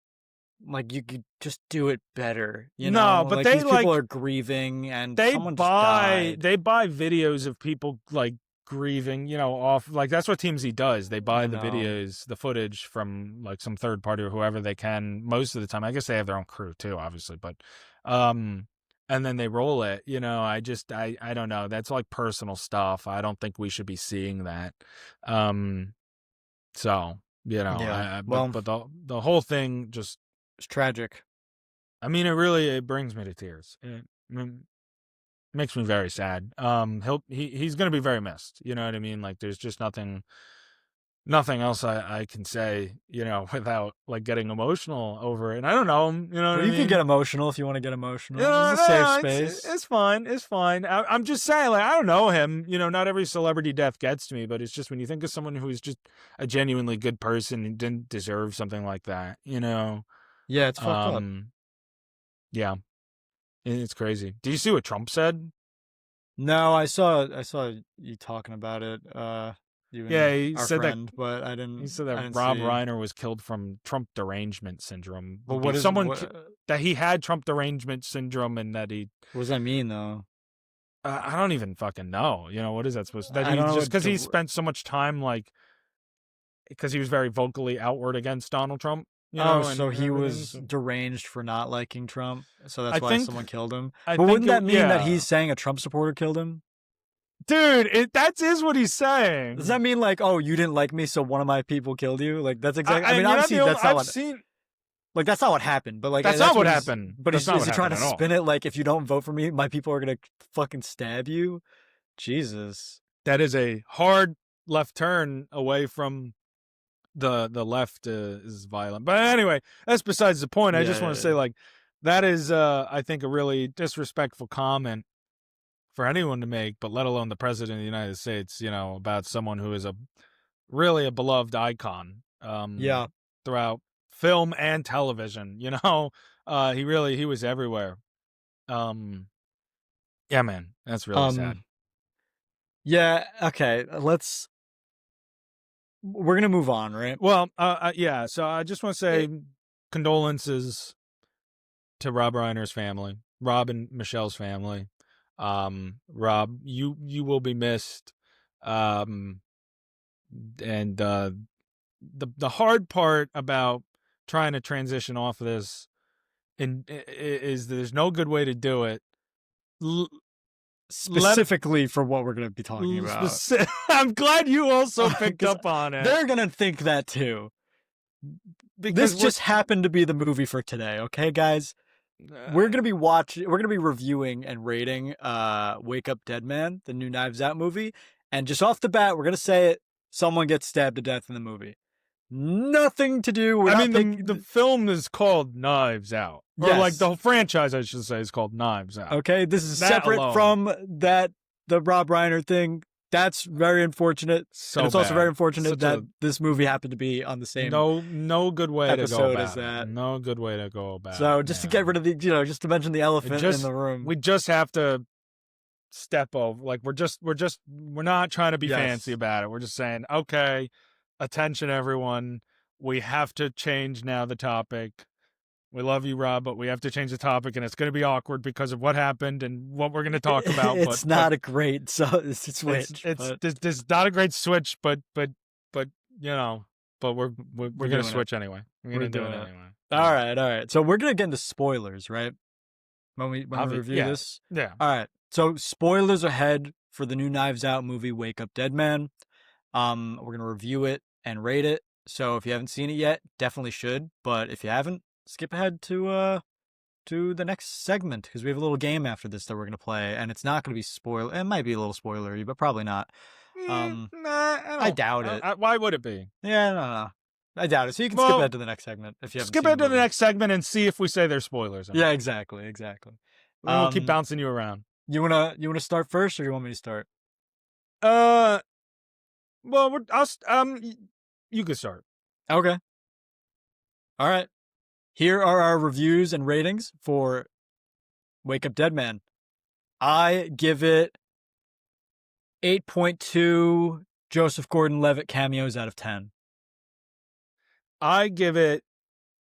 like you could just do it better, you No, know? but Like they these people are like grieving and they someone just buy died. they buy videos of people like grieving, off like that's what Team Z does. They buy I the know. videos, the footage from like some third party or whoever they can most of the time. I guess they have their own crew too, obviously, but and then they roll it. I don't know. That's like personal stuff. I don't think we should be seeing that. Um so, Yeah. but Well, the whole thing just it's tragic. I mean it brings me to tears. Makes me very sad. He's gonna be very missed. You know what I mean? Like there's just nothing else I can say, without like getting emotional over it. And I don't know him, you know what Well, I you can get mean? emotional if you want to get emotional. This is No, a safe no, space. it's fine. It's fine. I'm just saying, like, I don't know him. Not every celebrity death gets to me, but it's just when you think of someone who is just a genuinely good person and didn't deserve something like that. Yeah, it's fucked up. Um, yeah, it's crazy. Do you see what Trump said? No, I saw you talking about it, you and Yeah, our friend, but he said that I didn't Rob see. Reiner was killed from Trump derangement syndrome. But what is That he had Trump derangement syndrome and that he what does that mean though? I don't even fucking know. What is that supposed to, that I he don't know just what because he spent so much time like because he was very vocally outward against Donald Trump, Oh, and so he everything. was So deranged for not liking Trump, so that's I why think someone killed him. I But think wouldn't that mean that yeah, he's saying a Trump supporter killed him? dude, that is what he's Does that saying. mean like, oh, you didn't like me, so one of my people killed you? Like that's exactly. I mean, And you're not obviously the only. that's not I've what seen. that's not what happened. But like That's not that's what what he's. happened. But That's not is what he trying happened to at all. spin it like if you don't vote for me, my people are gonna fucking stab you? Jesus. That is a hard left turn away from the left is violent. But anyway, that's besides the point. I Yeah, just want yeah, to say yeah. like that is I think a really disrespectful comment for anyone to make, but let alone the president of the United States, about someone who is a really a beloved icon Yeah. throughout film and television, he was everywhere. Um yeah, man, that's really Um. sad. Yeah. Okay. We're gonna move on, right? Well, yeah, so I just want to say It, condolences to Rob Reiner's family, Rob and Michelle's family. Rob, you will be missed. Um, and the hard part about trying to transition off of this is there's no good way to do it. L- let it. Specifically for what we're going to be talking about. I'm glad you also picked Because up on it they're going to think that too. because This we're just happened to be the movie for today, okay, guys? We're gonna be reviewing and rating Wake Up Dead Man, the new Knives Out movie. And just off the bat, we're gonna say it, someone gets stabbed to death in the movie. Nothing to do, we're I not mean, the picking. film is called Knives Out, or like the Yes. whole franchise, I should say, is called Knives Out. Okay, this is That separate alone, from the Rob Reiner thing. That's very unfortunate. And so it's also very bad. unfortunate Such that a this movie happened to be on the same no good way to go episode as about it. that. No good way to go about So it. just to Yeah. get rid of the, just to mention the elephant in the room. We just have to step over. Like we're not trying to be fancy Yes. about it. We're just saying, okay, attention everyone. We have to change now the topic. We love you, Rob, but we have to change the topic, and it's going to be awkward because of what happened and what we're going to talk about. It's But not a great switch. it's But there's not a great switch, but you know, but we're we're gonna doing it. switch anyway. We're We're gonna do doing it it. anyway. All right, all right. So we're gonna get into spoilers, right? When we review Yeah, this. yeah. All right. So spoilers ahead for the new Knives Out movie, Wake Up Dead Man. We're gonna review it and rate it. So if you haven't seen it yet, definitely should. But if you haven't, skip ahead to the next segment because we have a little game after this that we're gonna play, and it's not gonna be spoil. It might be a little spoilery, but probably not. Nah, I doubt it. Why would it be? Yeah, no. I doubt it. So you can skip Well, ahead to the next segment if you haven't skip seen ahead the to the movie. next segment and see if we say there's spoilers. Yeah, exactly, exactly. We'll keep bouncing you around. You wanna start first, or you want me to start? Uh, well, you can start. Okay. All right. Here are our reviews and ratings for Wake Up Dead Man. I give it 8.2 Joseph Gordon-Levitt cameos out of 10. I give it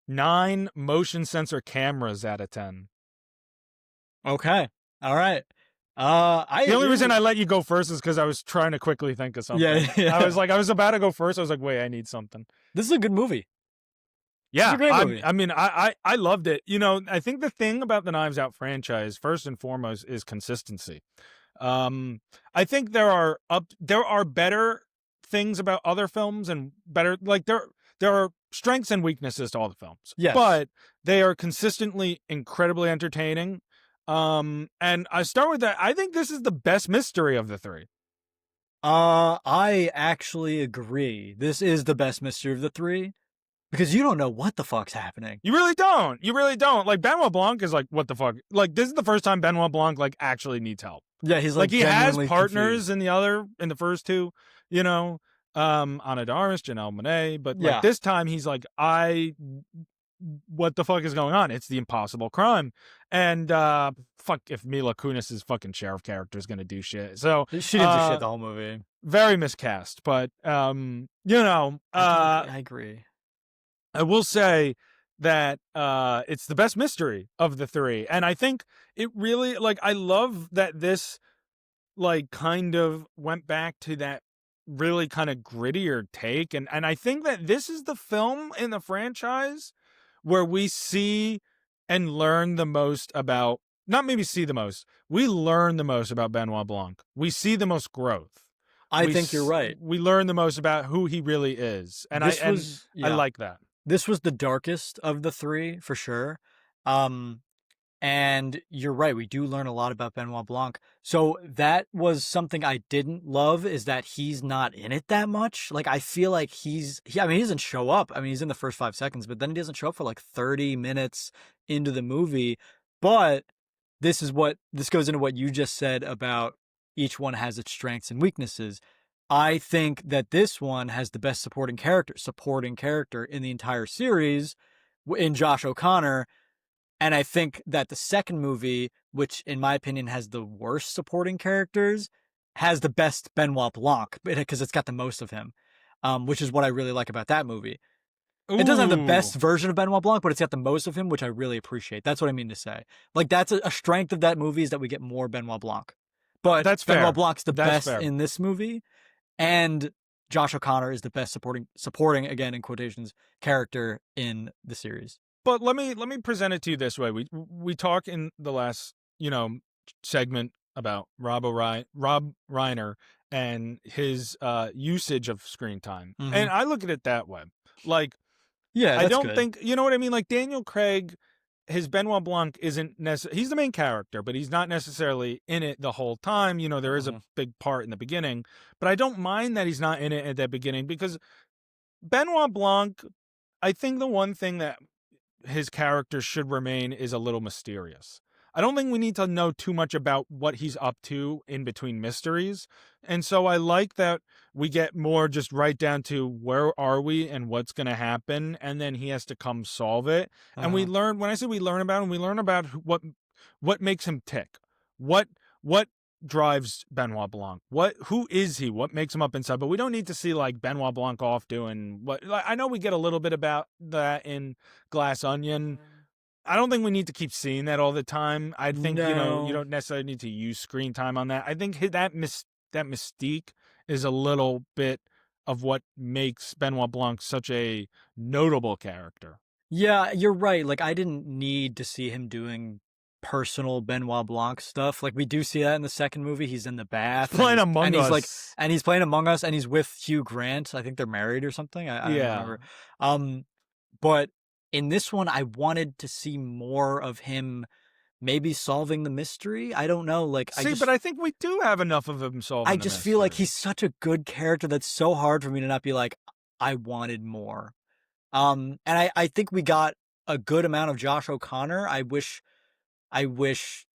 9 motion sensor cameras out of 10. Okay. All right. The only reason I let you go first is because I was trying to quickly think of something. Yeah. I was about to go first. I was like, wait, I need something. This is a good movie. Yeah, it's a great movie. I mean, I loved it. You know, I think the thing about the Knives Out franchise, first and foremost, is consistency. I think there are better things about other films and better there are strengths and weaknesses to all the films. Yes. But they are consistently incredibly entertaining. And I start with that. I think this is the best mystery of the three. I actually agree. This is the best mystery of the three because you don't know what the fuck's happening. You really don't. You really don't. Like Benoit Blanc is like, what the fuck? Like this is the first time Benoit Blanc like actually needs help. Yeah, he's like he has partners confused. in the first two, you know, Ana Darmus, Janelle Monáe, but like Yeah. this time he's like, what the fuck is going on? It's the impossible crime. And fuck if Mila Kunis's fucking sheriff character is gonna do shit. So She didn't do shit the whole movie. Very miscast, but you know, I agree. I will say that it's the best mystery of the three, and I think it really like I love that this like kind of went back to that really kind of grittier take, and I think that this is the film in the franchise where we see and learn the most about, not maybe see the most, we learn the most about Benoit Blanc. We see the most growth. I think you're right. We learn the most about who he really is, and I like that. This was the darkest of the three for sure. And you're right. We do learn a lot about Benoit Blanc. So that was something I didn't love is that he's not in it that much. Like, I feel like he doesn't show up. I mean, he's in the first 5 seconds, but then he doesn't show up for like 30 minutes into the movie. But this goes into what you just said about each one has its strengths and weaknesses. I think that this one has the best supporting character in the entire series in Josh O'Connor. And I think that the second movie, which in my opinion has the worst supporting characters, has the best Benoit Blanc because it's got the most of him, which is what I really like about that movie. Ooh. It doesn't have the best version of Benoit Blanc, but it's got the most of him, which I really appreciate. That's what I mean to say. Like, that's a strength of that movie is that we get more Benoit Blanc. But that's Benoit fair. Blanc's the That's best fair. in this movie. and Josh O'Connor is the best supporting again in quotations character in the series. But let me present it to you this way. We talk in the last, segment about Rob Reiner and his usage of screen time. Mm-hmm. And I look at it that way. Like, Yeah, I that's don't good. think, you know what I mean? Like Daniel Craig, his Benoit Blanc isn't necessarily, he's the main character, but he's not necessarily in it the whole time. There is a Mm-hmm. big part in the beginning, but I don't mind that he's not in it at that beginning because Benoit Blanc, I think the one thing that his character should remain is a little mysterious. I don't think we need to know too much about what he's up to in between mysteries. And so I like that we get more just right down to where are we and what's going to happen. And then he has to come solve it. And we Uh-huh. learn, when I say we learn about him, we learn about what makes him tick. What drives Benoit Blanc? Who is he? What makes him up inside? But we don't need to see like Benoit Blanc off doing what, like, I know we get a little bit about that in Glass Onion. I don't think we need to keep seeing that all the time. I think, you No. don't necessarily need to use screen time on that. I think that mystique is a little bit of what makes Benoit Blanc such a notable character. Yeah, you're right. Like I didn't need to see him doing personal Benoit Blanc stuff. Like we do see that in the second movie. He's in the He's bath and playing he's and Among he's like Us. and he's playing Among Us and he's with Hugh Grant. I think they're married or something. I don't Yeah. remember. Um, but in this one, I wanted to see more of him maybe solving the mystery. I don't know. Like See, but I think we do have enough of him I solving the just feel like mystery. he's such a good character that's so hard for me to not be like, I wanted more. And I think we got a good amount of Josh O'Connor. I wish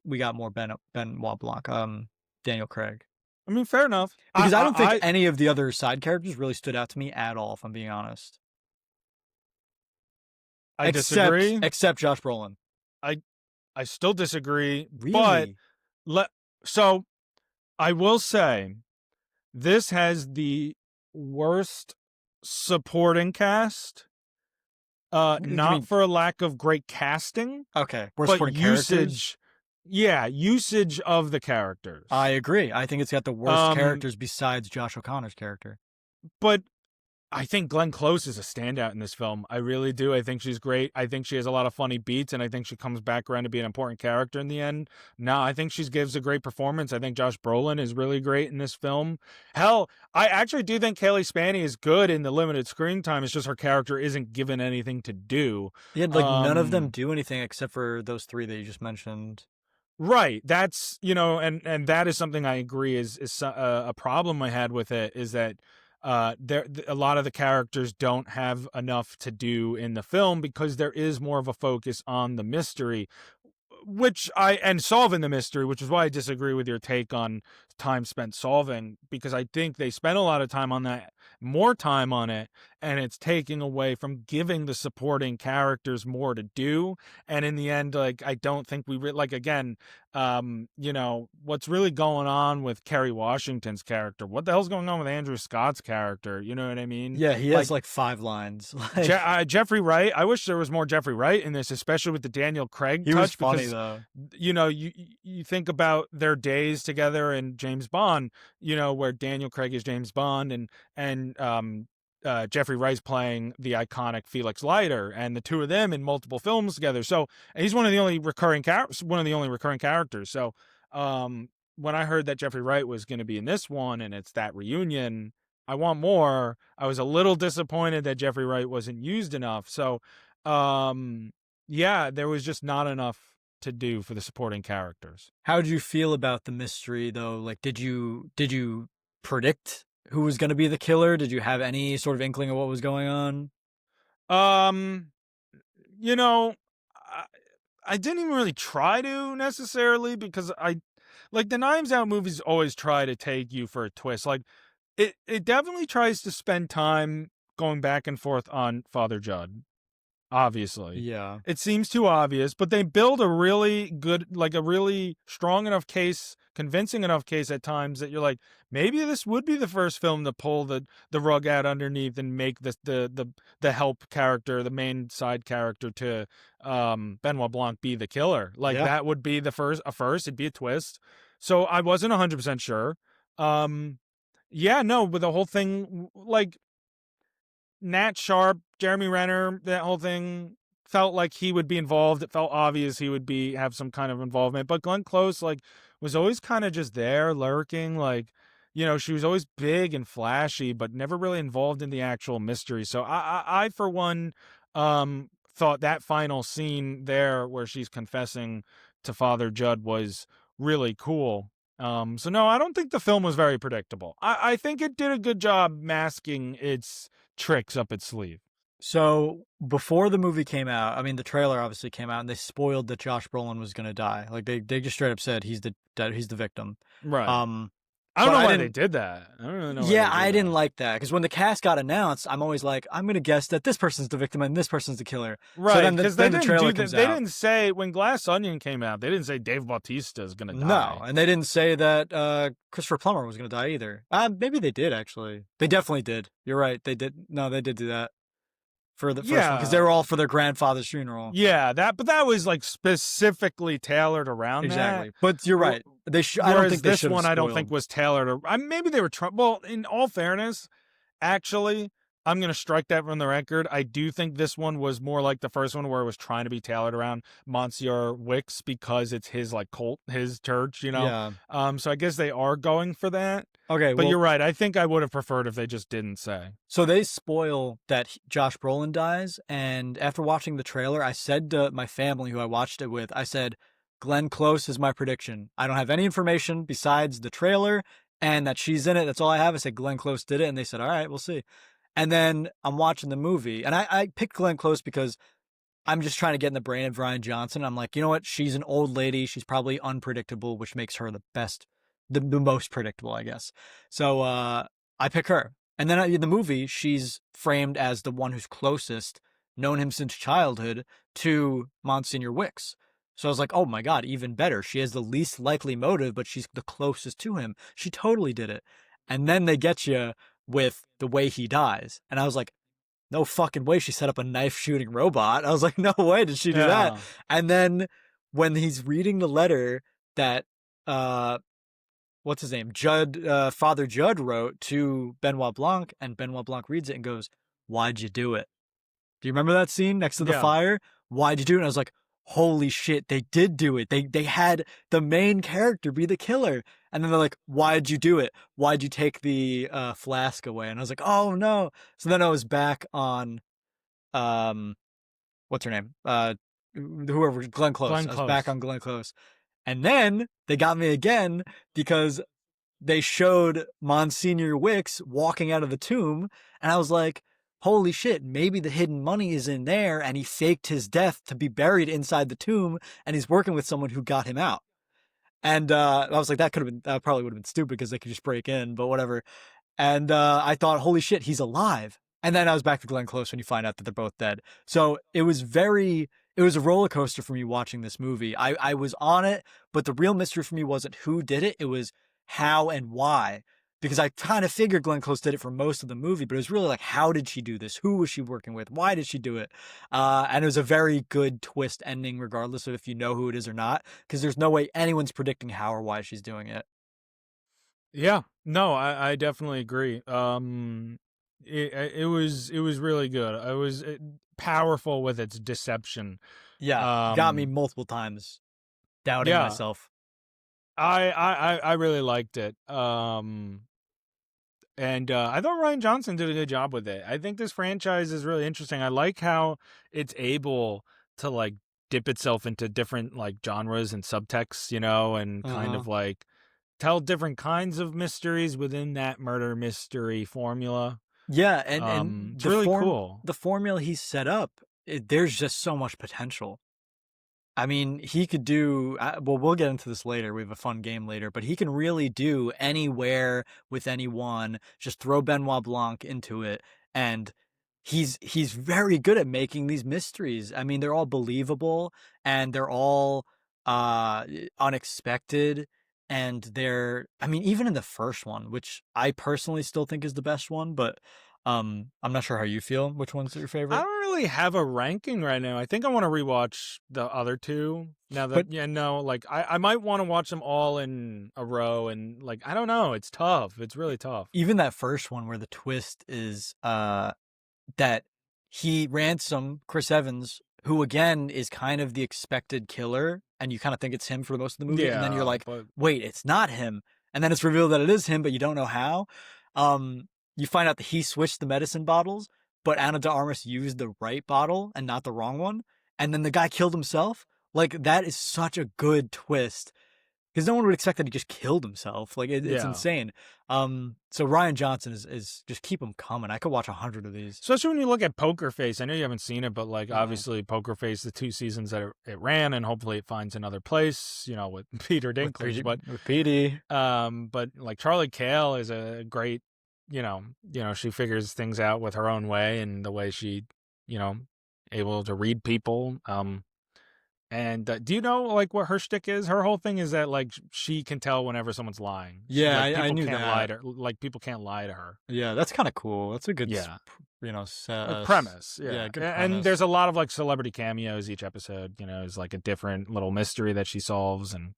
we got more Benoit Blanc, Daniel Craig. I mean, fair enough. Because I don't think any of the other side characters really stood out to me at all, if I'm being honest. I Except disagree. except Josh Brolin. I I still disagree, but Really? let so I will say this has the worst supporting cast. You Not mean for a lack of great casting, okay, we're but supporting characters? usage. Yeah, usage of the I characters. agree. I think it's got the worst Um, characters besides Josh O'Connor's character. but I think Glenn Close is a standout in this film. I really do. I think she's great. I think she has a lot of funny beats, and I think she comes back around to be an important character in the end. No, I think she gives a great performance. I think Josh Brolin is really great in this film. Hell, I actually do think Kaylee Spaney is good in the limited screen time. It's just her character isn't given anything to do. Yeah, like none of them Um, do anything except for those three that you just mentioned. Right. That's, and that is something I agree is a problem I had with it is that a lot of the characters don't have enough to do in the film because there is more of a focus on the mystery, which and solving the mystery, which is why I disagree with your take on time spent solving, because I think they spent a lot of time on that, more time on it, and it's taking away from giving the supporting characters more to do. And in the end, like, I don't think like, again, what's really going on with Kerry Washington's character? What the hell's going on with Andrew Scott's character? You know what I mean? Yeah, he has Like, like 5 lines. Like Jeffrey Wright. I wish there was more Jeffrey Wright in this, especially with the Daniel Craig he was touch, funny because though. you think about their days together in James Bond, where Daniel Craig is James Bond and Jeffrey Wright's playing the iconic Felix Leiter, and the two of them in multiple films together. So and he's one of the only recurring characters. So when I heard that Jeffrey Wright was going to be in this one and it's that reunion, I want more. I was a little disappointed that Jeffrey Wright wasn't used enough. So, yeah, there was just not enough to do for the supporting characters. How did you feel about the mystery though? Like did you predict who was going to be the killer? Did you have any sort of inkling of what was going on? Um, you know, I, I didn't even really try to necessarily, because like the Knives Out movies always try to take you for a twist. Like it definitely tries to spend time going back and forth on Father Judd. Obviously. Yeah. It seems too obvious, but they build a really good, like a really strong enough case, convincing enough case at times that you're like, maybe this would be the first film to pull the rug out underneath and make the help character, the main side character to Benoit Blanc be the killer. Like Yeah. that would be a first, it'd be a twist. So I wasn't 100% sure. Um Yeah, no, but the whole thing, like Nat Sharp, Jeremy Renner, that whole thing felt like he would be involved. It felt obvious he would be have some kind of involvement. But Glenn Close, like, was always kind of just there, lurking. Like, she was always big and flashy, but never really involved in the actual mystery. So I for one, thought that final scene there where she's confessing to Father Judd was really cool. So no, I don't think the film was very predictable. I think it did a good job masking its tricks up its sleeve. So before the movie came out, I mean, the trailer obviously came out, and they spoiled that Josh Brolin was going to die. Like they just straight up said he's the victim. Right. Um, I don't but know I why they didn't. did that. I don't really know why Yeah, they did I didn't that. like that because when the cast got announced, I'm always like, I'm gonna guess that this person's the victim and this person's the killer. So Right, then the because they then the didn't do trailer that. comes They out. didn't say when Glass Onion came out. They didn't say Dave Bautista is gonna No, die. and they didn't say that Christopher Plummer was gonna die either. Maybe they did actually. They definitely did. You're right. They did. No, they did do that for the first one because they Yeah, were all for their grandfather's funeral. yeah. But that was like specifically tailored around that. Exactly. But you're right. I don't Whereas think they this should have one, I don't think spoiled. was tailored. Maybe they were trying. Well, in all fairness, actually, I'm gonna strike that from the record. I do think this one was more like the first one, where it was trying to be tailored around Monsieur Wicks because it's his like cult, his church. Yeah. So I guess they are going for that. Okay. But Well, you're right. I think I would have preferred if they just didn't say. so they spoil that Josh Brolin dies, and after watching the trailer, I said to my family who I watched it with, I said, Glenn Close is my prediction. I don't have any information besides the trailer and that she's in it. That's all I have. I said Glenn Close did it, and they said, all right, we'll see. And then I'm watching the movie, and I picked Glenn Close because I'm just trying to get in the brain of Ryan Johnson. I'm like, you know what? She's an old lady. She's probably unpredictable, which makes her the best, the most predictable, I guess. So I pick her. And then in the movie, she's framed as the one who's closest, known him since childhood, to Monsignor Wicks. So I was like, oh my God, even better. She has the least likely motive, but she's the closest to him. She totally did it. And then they get you with the way he dies. And I was like, no fucking way she set up a knife shooting robot. I was like, no way did she do that. Yeah. And then when he's reading the letter that uh what's his name? Father Judd wrote to Benoit Blanc, and Benoit Blanc reads it and goes, why'd you do it? Do you remember that scene next to the Yeah. fire? Why'd you do it? And I was like, holy shit, they did do it. They had the main character be the killer. And then they're like, why'd you do it? Why'd you take the flask away? And I was like, oh no. So then I was back on um what's her name? Whoever, Glenn Close. Glenn I was back Close. on Glenn Close. And then they got me again because they showed Monsignor Wicks walking out of the tomb, and I was like, holy shit, maybe the hidden money is in there, and he faked his death to be buried inside the tomb, and he's working with someone who got him out. And I was like, that probably would have been stupid because they could just break in, but whatever. And I thought, holy shit, he's alive. And then I was back to Glenn Close when you find out that they're both dead. So it was a roller coaster for me watching this movie. I was on it, but the real mystery for me wasn't who did it. It was how and why. Because I kind of figured Glenn Close did it for most of the movie, but it was really like, how did she do this? Who was she working with? Why did she do it? And it was a very good twist ending, regardless of if you know who it is or not, because there's no way anyone's predicting how or why she's doing it. Yeah. No, I definitely agree. It was really good. It was powerful with its deception. Yeah, got me Um, multiple times doubting yeah. myself. I really liked it. And I thought Ryan Johnson did a good job with it. I think this franchise is really interesting. I like how it's able to like dip itself into different like genres and subtexts, and kind Uh-huh. of like tell different kinds of mysteries within that murder mystery formula. Yeah, and It's really cool. the formula he's set up, there's just so much potential. I mean, he could do well, we'll get into this later. We have a fun game later, but he can really do anywhere with anyone. Just throw Benoit Blanc into it, and he's very good at making these mysteries. I mean, they're all believable and they're all uh unexpected, and they're, I mean, even in the first one, which I personally still think is the best one, but I'm not sure how you feel. Which one's your I favorite? don't really have a ranking right now. I think I want to rewatch the other two. Now that But like I might want to watch them all in a row, and like I don't know, it's tough. It's really tough. even that first one where the twist is that he ransomed Chris Evans, who again is kind of the expected killer, and you kind of think it's him for most of the movie, and then you're Yeah, like, but wait, it's not him, and then it's revealed that it is him, but you don't know how. You find out that he switched the medicine bottles, but Anna de Armas used the right bottle and not the wrong one, and then the guy killed himself. Like that is such a good twist because no one would expect that he just killed himself. Like it's yeah. insane. So Ryan Johnson is just keep him coming. I could watch 100 of these. Especially when you look at Poker Face. I know you haven't seen it, but like Uh, obviously Poker Face, the 2 seasons that it ran, and hopefully it finds another place, with Peter Dinklage. with PD. But like Charlie Cale is a great, she figures things out with her own way and the way she, you know, able to read people. And do you know like what her shtick is? Her whole thing is that like she can tell whenever someone's lying. Yeah, Like I people knew can't lie that. to her. Like people can't lie to her. Yeah, that's kind of cool. That's a good, Yeah, premise. yeah, Yeah, good and premise. there's a lot of like celebrity cameos each episode. Is like a different little mystery that she solves, and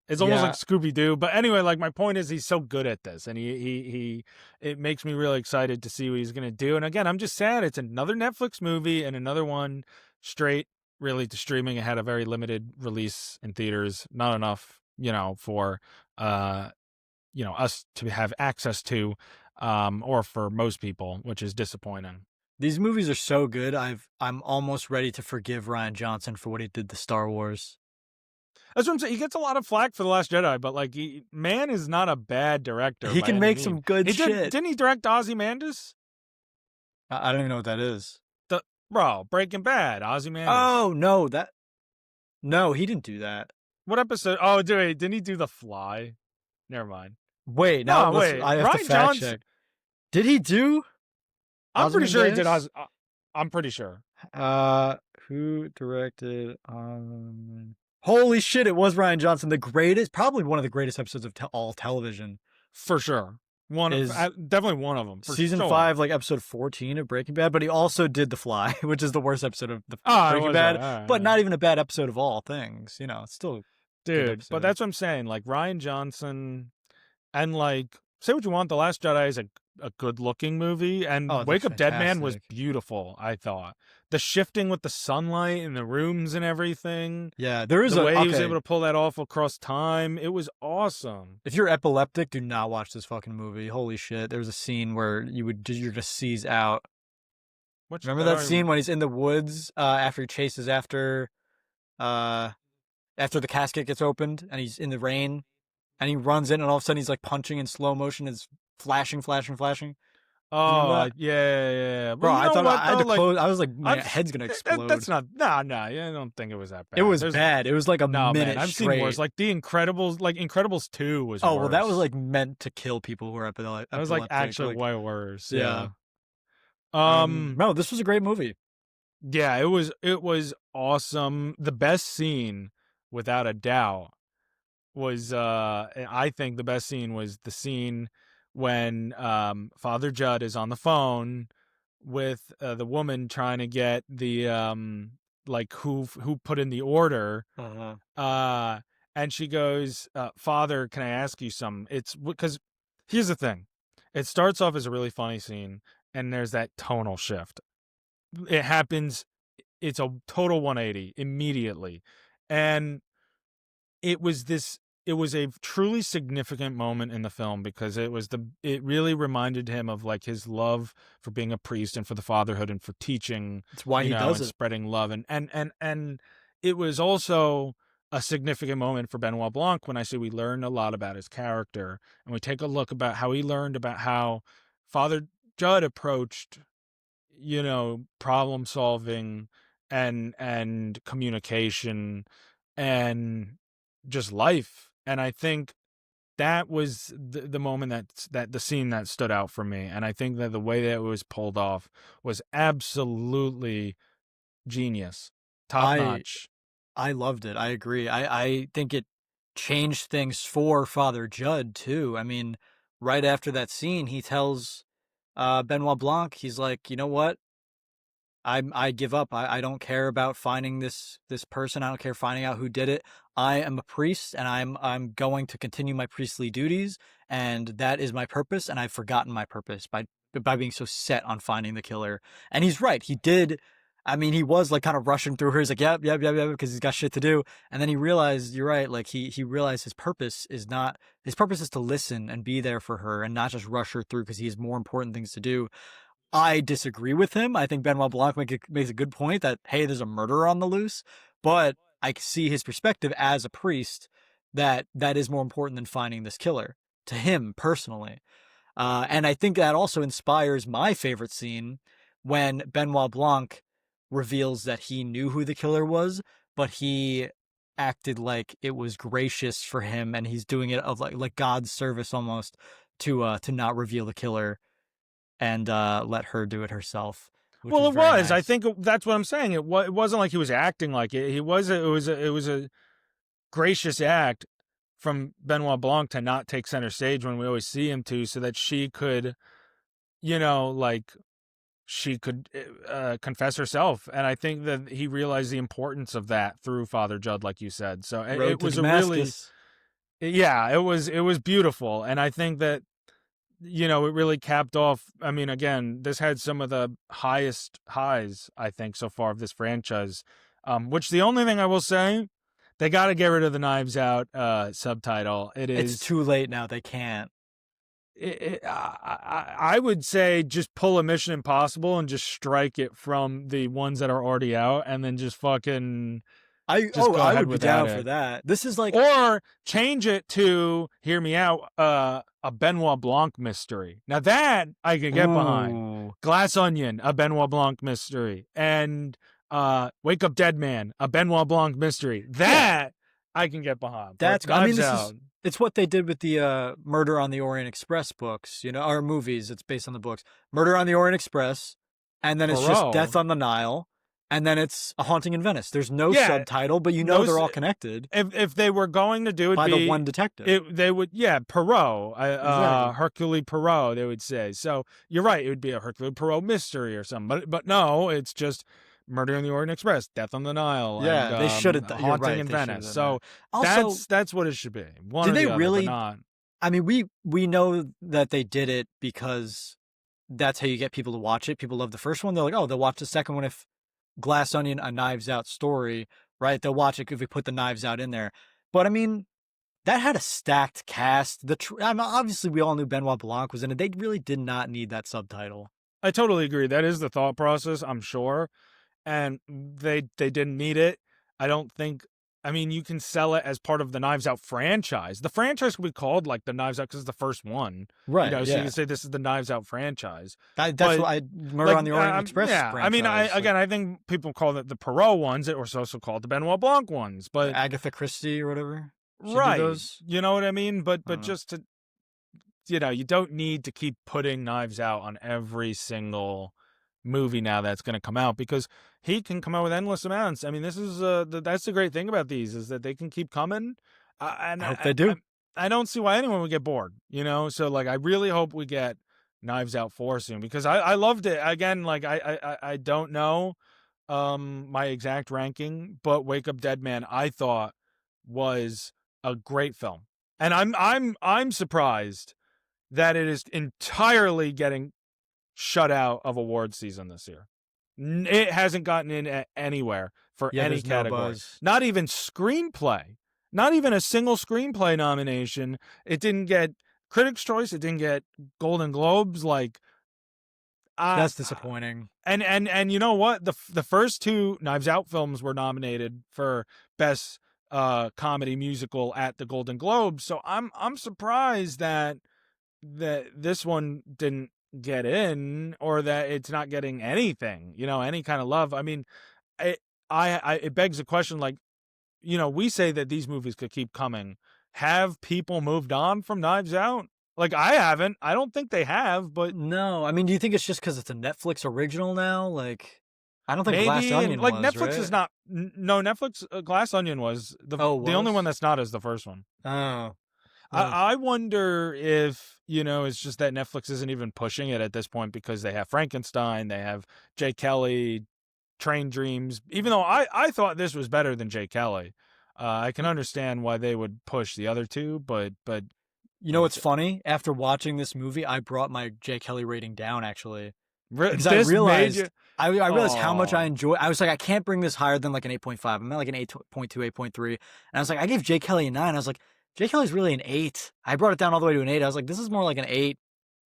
it's almost like Yeah, Scooby Doo. But anyway, like my point is, he's so good at this, and he it makes me really excited to see what he's gonna do. And again, I'm just sad it's another Netflix movie and another one straight really to streaming. It had a very limited release in theaters, not enough, for us to have access to, or for most people, which is disappointing. these movies are so good. I'm almost ready to forgive Ryan Johnson for what he did to Star Wars. That's what I'm saying. He gets a lot of flack for The Last Jedi, but like, man is not a bad director He by can any make means. some good He shit. didn't he direct Ozymandias? I don't even know what that is. The bro Breaking Bad, Ozymandias. Oh no, he didn't do that. What episode? Oh, didn't he do The Fly? Never mind. Wait, now No, wait. I have to Ryan fact Johnson. check. Did he do I'm pretty sure he did Ozymandias? I'm pretty sure. Who directed? Holy shit! It was Ryan Johnson, the greatest, probably one of the greatest episodes of all television. For sure. Is Definitely one of them. For season sure. 5, like episode 14 of Breaking Bad. But he also did The Fly, which is the worst episode of the Oh, Breaking was Bad, right. but not even a bad episode of all things. It's still a good Dude. But episode. that's what I'm saying. Like Ryan Johnson, and like say what you want, The Last Jedi is a good looking movie, and Oh, it's Wake Up Dead Man was fantastic. beautiful. I thought the shifting with the sunlight in the rooms and everything. Yeah, there is The a way he was okay. able to pull that off across time, it was awesome. If you're epileptic, do not watch this fucking movie. Holy shit! There was a scene where you're just seize out. Remember that scene when he's in the woods after he chases uh after the casket gets opened and he's in the rain and he runs in and all of a sudden he's like punching in slow motion. It's flashing, flashing, flashing. Do you remember Oh that? yeah. Well, Bro, you I know thought what, I had though? to Like, close. I was like, my I've head's gonna explode. that's not no. Yeah, I don't think it was that bad. It was bad. It was like a No, minute man, I've straight. seen worse. Like The Incredibles, like Incredibles 2 was Oh worse. well, that was like meant to kill people who are epileptic. That was like actually way worse. Yeah. Um, No, this was a great movie. yeah, it was awesome. The best scene, without a doubt, was I think the best scene was the scene when Father Judd is on the phone with the woman trying to get the like who put in the order, uh and she goes, Father, can I ask you something? It's because here's the thing, it starts off as a really funny scene and there's that tonal shift. It happens, it's a total 180 immediately, and it was this it was a truly significant moment in the film because it really reminded him of like his love for being a priest and for the fatherhood and for teaching, It's why he does and it. spreading love, and it was also a significant moment for Benoit Blanc when I say we learned a lot about his character and we take a look about how he learned about how Father Judd approached, problem solving and communication and just life. And I think that was the moment that the scene that stood out for me. And I think that the way that it was pulled off was absolutely genius, top I notch. I loved it. I agree. I think it changed things for Father Judd too. I mean, right after that scene, he tells Benoit Blanc, he's like, you know what? I give up. I don't care about finding this person. I don't care finding out who did it. I am a priest and I'm going to continue my priestly duties, and that is my purpose, and I've forgotten my purpose by being so set on finding the killer. And he's right. He did. I mean, he was like kind of rushing through her. He's like, yep, because he's got shit to do. And then he realized, you're right. Like he realized his purpose is not, his purpose is to listen and be there for her and not just rush her through because he has more important things to do. I disagree with him. I think Benoit Blanc makes a good point that, hey, there's a murderer on the loose, but I see his perspective as a priest that is more important than finding this killer to him personally. And I think that also inspires my favorite scene when Benoit Blanc reveals that he knew who the killer was, but he acted like it was gracious for him, and he's doing it of like God's service almost to not reveal the killer and let her do it herself, which Well, was it very was. I nice. think that's what I'm saying. It wasn't like he was acting like it. It was a gracious act from Benoit Blanc to not take center stage when we always see him to, so that she could, like she could confess herself. And I think that he realized the importance of that through Father Judd, like you said. So Road it to was a really, Damascus. yeah, it was beautiful. And I think that, it really capped off. I mean, again, this had some of the highest highs, I think, so far of this franchise. Which the only thing I will say, they got to get rid of the Knives Out subtitle. It It's is. too late now. They can't. I would say just pull a Mission Impossible and just strike it from the ones that are already out, and then just fucking just go I ahead would be without down for it. that. This is like, Or change it to, hear me out, a Benoit Blanc mystery. Now that I could get behind. ooh, Glass Onion, a Benoit Blanc mystery. And Wake Up Dead Man, a Benoit Blanc mystery. yeah, That I can get behind. But I mean, Knives Out, it's what they did with the Murder on the Orient Express books, or movies. It's based on the books. Murder on the Orient Express, and then it's just Poirot. Death on the Nile, and then it's A Haunting in Venice. There's no Yeah, subtitle, but no. they're all connected If they were going to do it, by the one detective. they would, yeah, Perot, Exactly. Hercule Perot, they would say. So you're right, it would be a Hercule Perot mystery or something. But no, it's just Murder in the Orient Express, Death on the Nile, and Yeah, they should have. You're Haunting right. in They should have Venice. done that. So Also, that's what it should be, one did or they the other, but really? not. I mean, we know that they did it because that's how you get people to watch it. People love the first one. They're like, oh, they'll watch the second one if Glass Onion, a Knives Out story, right? They'll watch it if we put the Knives Out in there. But I mean, that had a stacked cast. I mean, obviously, we all knew Benoit Blanc was in it. They really did not need that subtitle. I totally agree. That is the thought process, I'm sure. And they didn't need it. I don't think. I mean, you can sell it as part of the Knives Out franchise. The franchise could be called like the Knives Out because it's the first one, Right? so you Yeah. can say this is the Knives Out franchise. That's But what Murder on the Orient Express yeah, I mean, franchise. I think people call it the Perot ones. It was also called the Benoit Blanc ones. But Agatha Christie or whatever. She did right, those. you know what I mean. But I don't know. just to, you don't need to keep putting Knives Out on every single movie now that's going to come out, because he can come out with endless amounts. I mean, this is that's the great thing about these, is that they can keep coming, and I hope they do. I don't see why anyone would get bored. So like, I really hope we get Knives Out 4 soon, because I loved it. Again, like I don't know my exact ranking, but Wake Up Dead Man I thought was a great film, and I'm surprised that it is entirely getting shut out of award season this year. It hasn't gotten in anywhere for Yeah, any there's no category. buzz. Not even screenplay. Not even a single screenplay nomination. It didn't get Critics' Choice. It didn't get Golden Globes. Like, That's disappointing. and you know what? The first two Knives Out films were nominated for best comedy musical at the Golden Globes. So I'm surprised that this one didn't get in, or that it's not getting anything, any kind of love. I mean, it begs the question, like, we say that these movies could keep coming. Have people moved on from Knives Out? Like, I haven't. I don't think they have, but No, I mean, do you think it's just because it's a Netflix original now? Like, I don't think Glass maybe. And Onion like, was, Netflix right? is not. No, Netflix. Glass Onion was Oh, it the only one was? that's not is the first one. Oh. Ugh. I wonder if, it's just that Netflix isn't even pushing it at this point because they have Frankenstein, they have Jay Kelly, Train Dreams. Even though I thought this was better than Jay Kelly, I can understand why they would push the other two, but You know what's funny? After watching this movie, I brought my J. Kelly rating down actually because I this made you. realized I realized how much I Oh, enjoy. I was like, I can't bring this higher than like an 8.5. I'm at like an 8.2, 8.3, and I was like, I gave J. Kelly a 9. I was like, J. Kelly's really an 8. I brought it down all the way to an 8. I was like, this is more like an 8,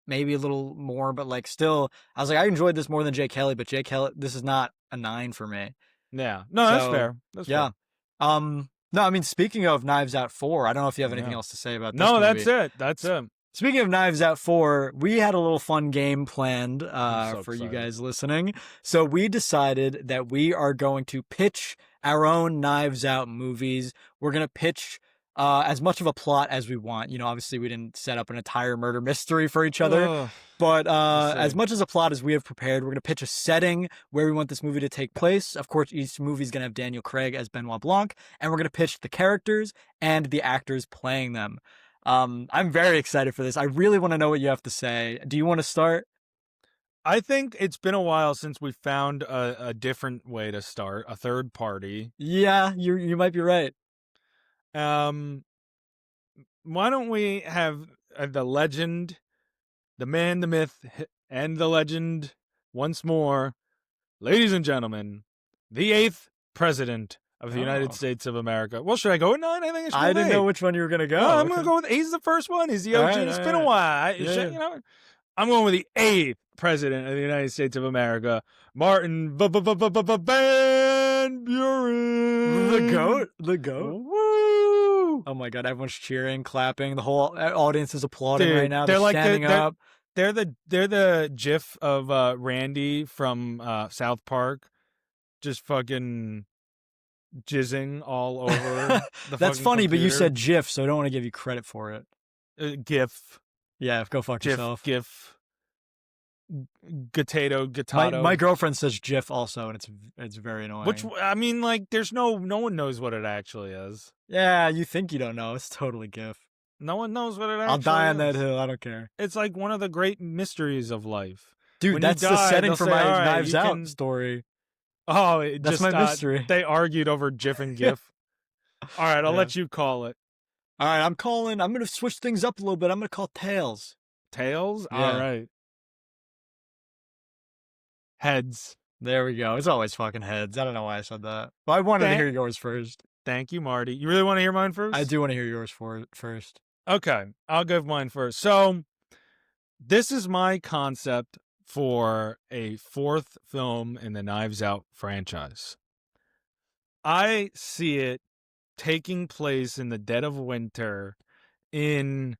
maybe a little more, but like still, I was like, I enjoyed this more than J. Kelly, but J. Kelly, this is not a 9 for me. yeah. No, that's So fair. That's fair. yeah. No, I mean, speaking of Knives Out 4, I don't know if you have anything Yeah. else to say about this No, that's movie. it. That's it. Speaking of Knives Out 4, we had a little fun game planned I'm so for you excited. guys listening. So we decided that we are going to pitch our own Knives Out movies. We're going to pitch as much of a plot as we want. Obviously, we didn't set up an entire murder mystery for each other. Ugh, But we'll as see. much as a plot as we have prepared, we're going to pitch a setting where we want this movie to take place. Of course, each movie is going to have Daniel Craig as Benoit Blanc, and we're going to pitch the characters and the actors playing them. I'm very excited for this. I really want to know what you have to say. Do you want to start? I think it's been a while since we found a different way to start, a third party. Yeah, you might be right. Um, why don't we have the legend, the man, the myth, and the legend once more, ladies and gentlemen, the 8th president of the United Oh, States of America. Well, should I go with 9? I think I should go I with didn't 8. know which one you were gonna No, go. I'm Okay. gonna go with he's the first one. He's the All OG. right, It's all been a right. while. Yeah. I'm going with the 8th president of the United States of America, Martin Van The Buren. goat. The goat. Woo! Oh my god, everyone's cheering, clapping. The whole audience is applauding right Dude, now. they're They're like standing up. they're the GIF of Randy from South Park, just fucking jizzing all over the That's fucking funny, but you computer. said GIF, so I don't want to give you credit for it. GIF, Yeah, go fuck yourself. GIF, Gatato, My Gatato. girlfriend says GIF also, and it's very annoying. Which, I mean, like, there's no one knows what it actually is. Yeah, you think you don't know? It's totally GIF. No one knows what it actually is. I'll die on that hill. I don't care, It's like one of the great mysteries of life. dude. When That's you the die, setting they'll for say, my "All right, Knives you Out can." story. Oh, it That's just my mystery. they argued over GIF and GIF. All right, I'll Yeah. let you call it. All right, I'm gonna switch things up a little bit. I'm gonna call Tails. Tails. Yeah. All right. Heads. There we go. It's always fucking heads. I don't know why I said that. But I wanted to hear yours first. Thank you, Marty. You really want to hear mine first? I do want to hear yours first. Okay, I'll give mine first. So, this is my concept for a 4th film in the Knives Out franchise. I see it taking place in the dead of winter in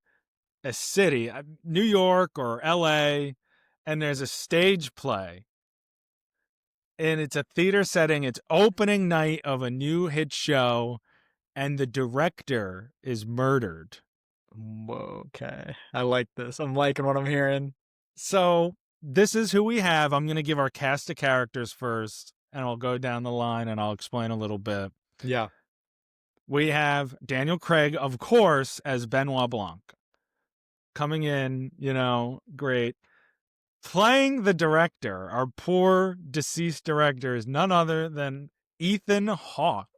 a city, New York or LA, and there's a stage play. And it's a theater setting. It's opening night of a new hit show, and the director is murdered. Whoa, okay. I like this. I'm liking what I'm hearing. So this is who we have. I'm going to give our cast of characters first, and I'll go down the line and I'll explain a little bit. Yeah. We have Daniel Craig, of course, as Benoit Blanc. Coming in, great. Playing the director, our poor deceased director, is none other than Ethan Hawke.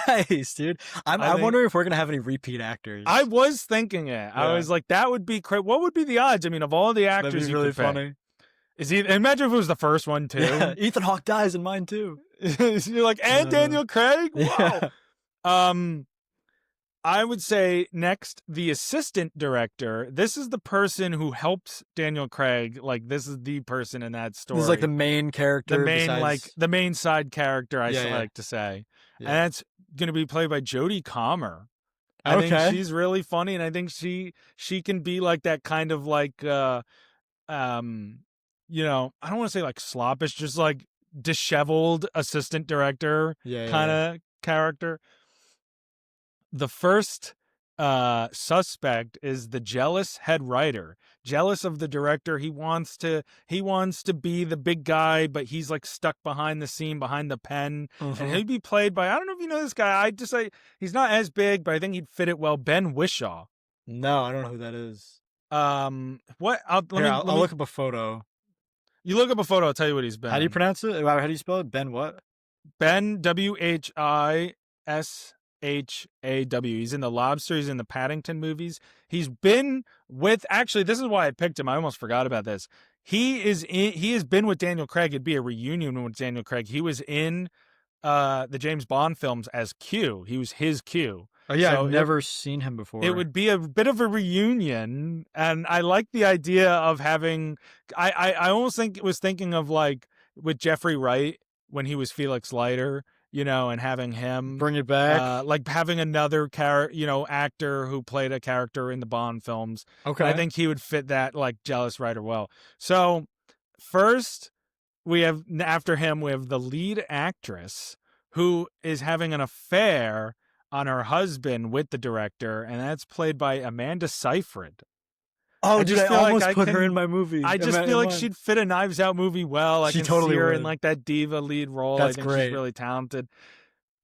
Nice, dude. I'm wondering if we're gonna have any repeat actors. I was thinking it. Yeah. I was like, that would be crazy. What would be the odds? I mean, of all the actors, that'd be you really could pick, funny. imagine if it was the first one too. Yeah, Ethan Hawke dies in mine too. You're like, and Daniel Craig. Wow. Yeah. I would say next, the assistant director. This is the person who helps Daniel Craig. Like, this is the person in that story. This is like the main character. The main side character, I like to say. Yeah. And that's going to be played by Jodie Comer. I Okay. think she's really funny, and I think she can be like that kind of like, I don't want to say like sloppish, just like disheveled assistant director kind of character. The first suspect is the jealous head writer, jealous of the director. He wants to be the big guy, but he's like stuck behind the scene, behind the pen. Mm-hmm. And he'd be played by, I don't know if you know this guy. He's not as big, but I think he'd fit it well. Ben Whishaw. No, I don't know who that is. What? Let Here, me I'll look up a photo. You look up a photo. I'll tell you what he's been How do you in. pronounce it? How do you spell it? Ben what? Ben Whishaw. He's in The Lobster. He's in the Paddington movies. He's been with. Actually, this is why I picked him. I almost forgot about this. He has been with Daniel Craig. It'd be a reunion with Daniel Craig. He was in the James Bond films as Q. He was his Q. Oh yeah, I've So never seen him it before. would be a bit of a reunion, and I like the idea of having. I almost think it was thinking of like with Jeffrey Wright when he was Felix Leiter, and having him, Bring it back. like having another actor who played a character in the Bond films, and I Okay. think he would fit that like jealous writer well. So first we have after him we have the lead actress who is having an affair on her husband with the director, and that's played by Amanda Seyfried. Oh, I dude, I just feel like almost put her in my movie. I just feel In like mine. she'd fit a Knives Out movie well. I She can see totally her in would. like that diva lead role. I That's think she's great. really talented.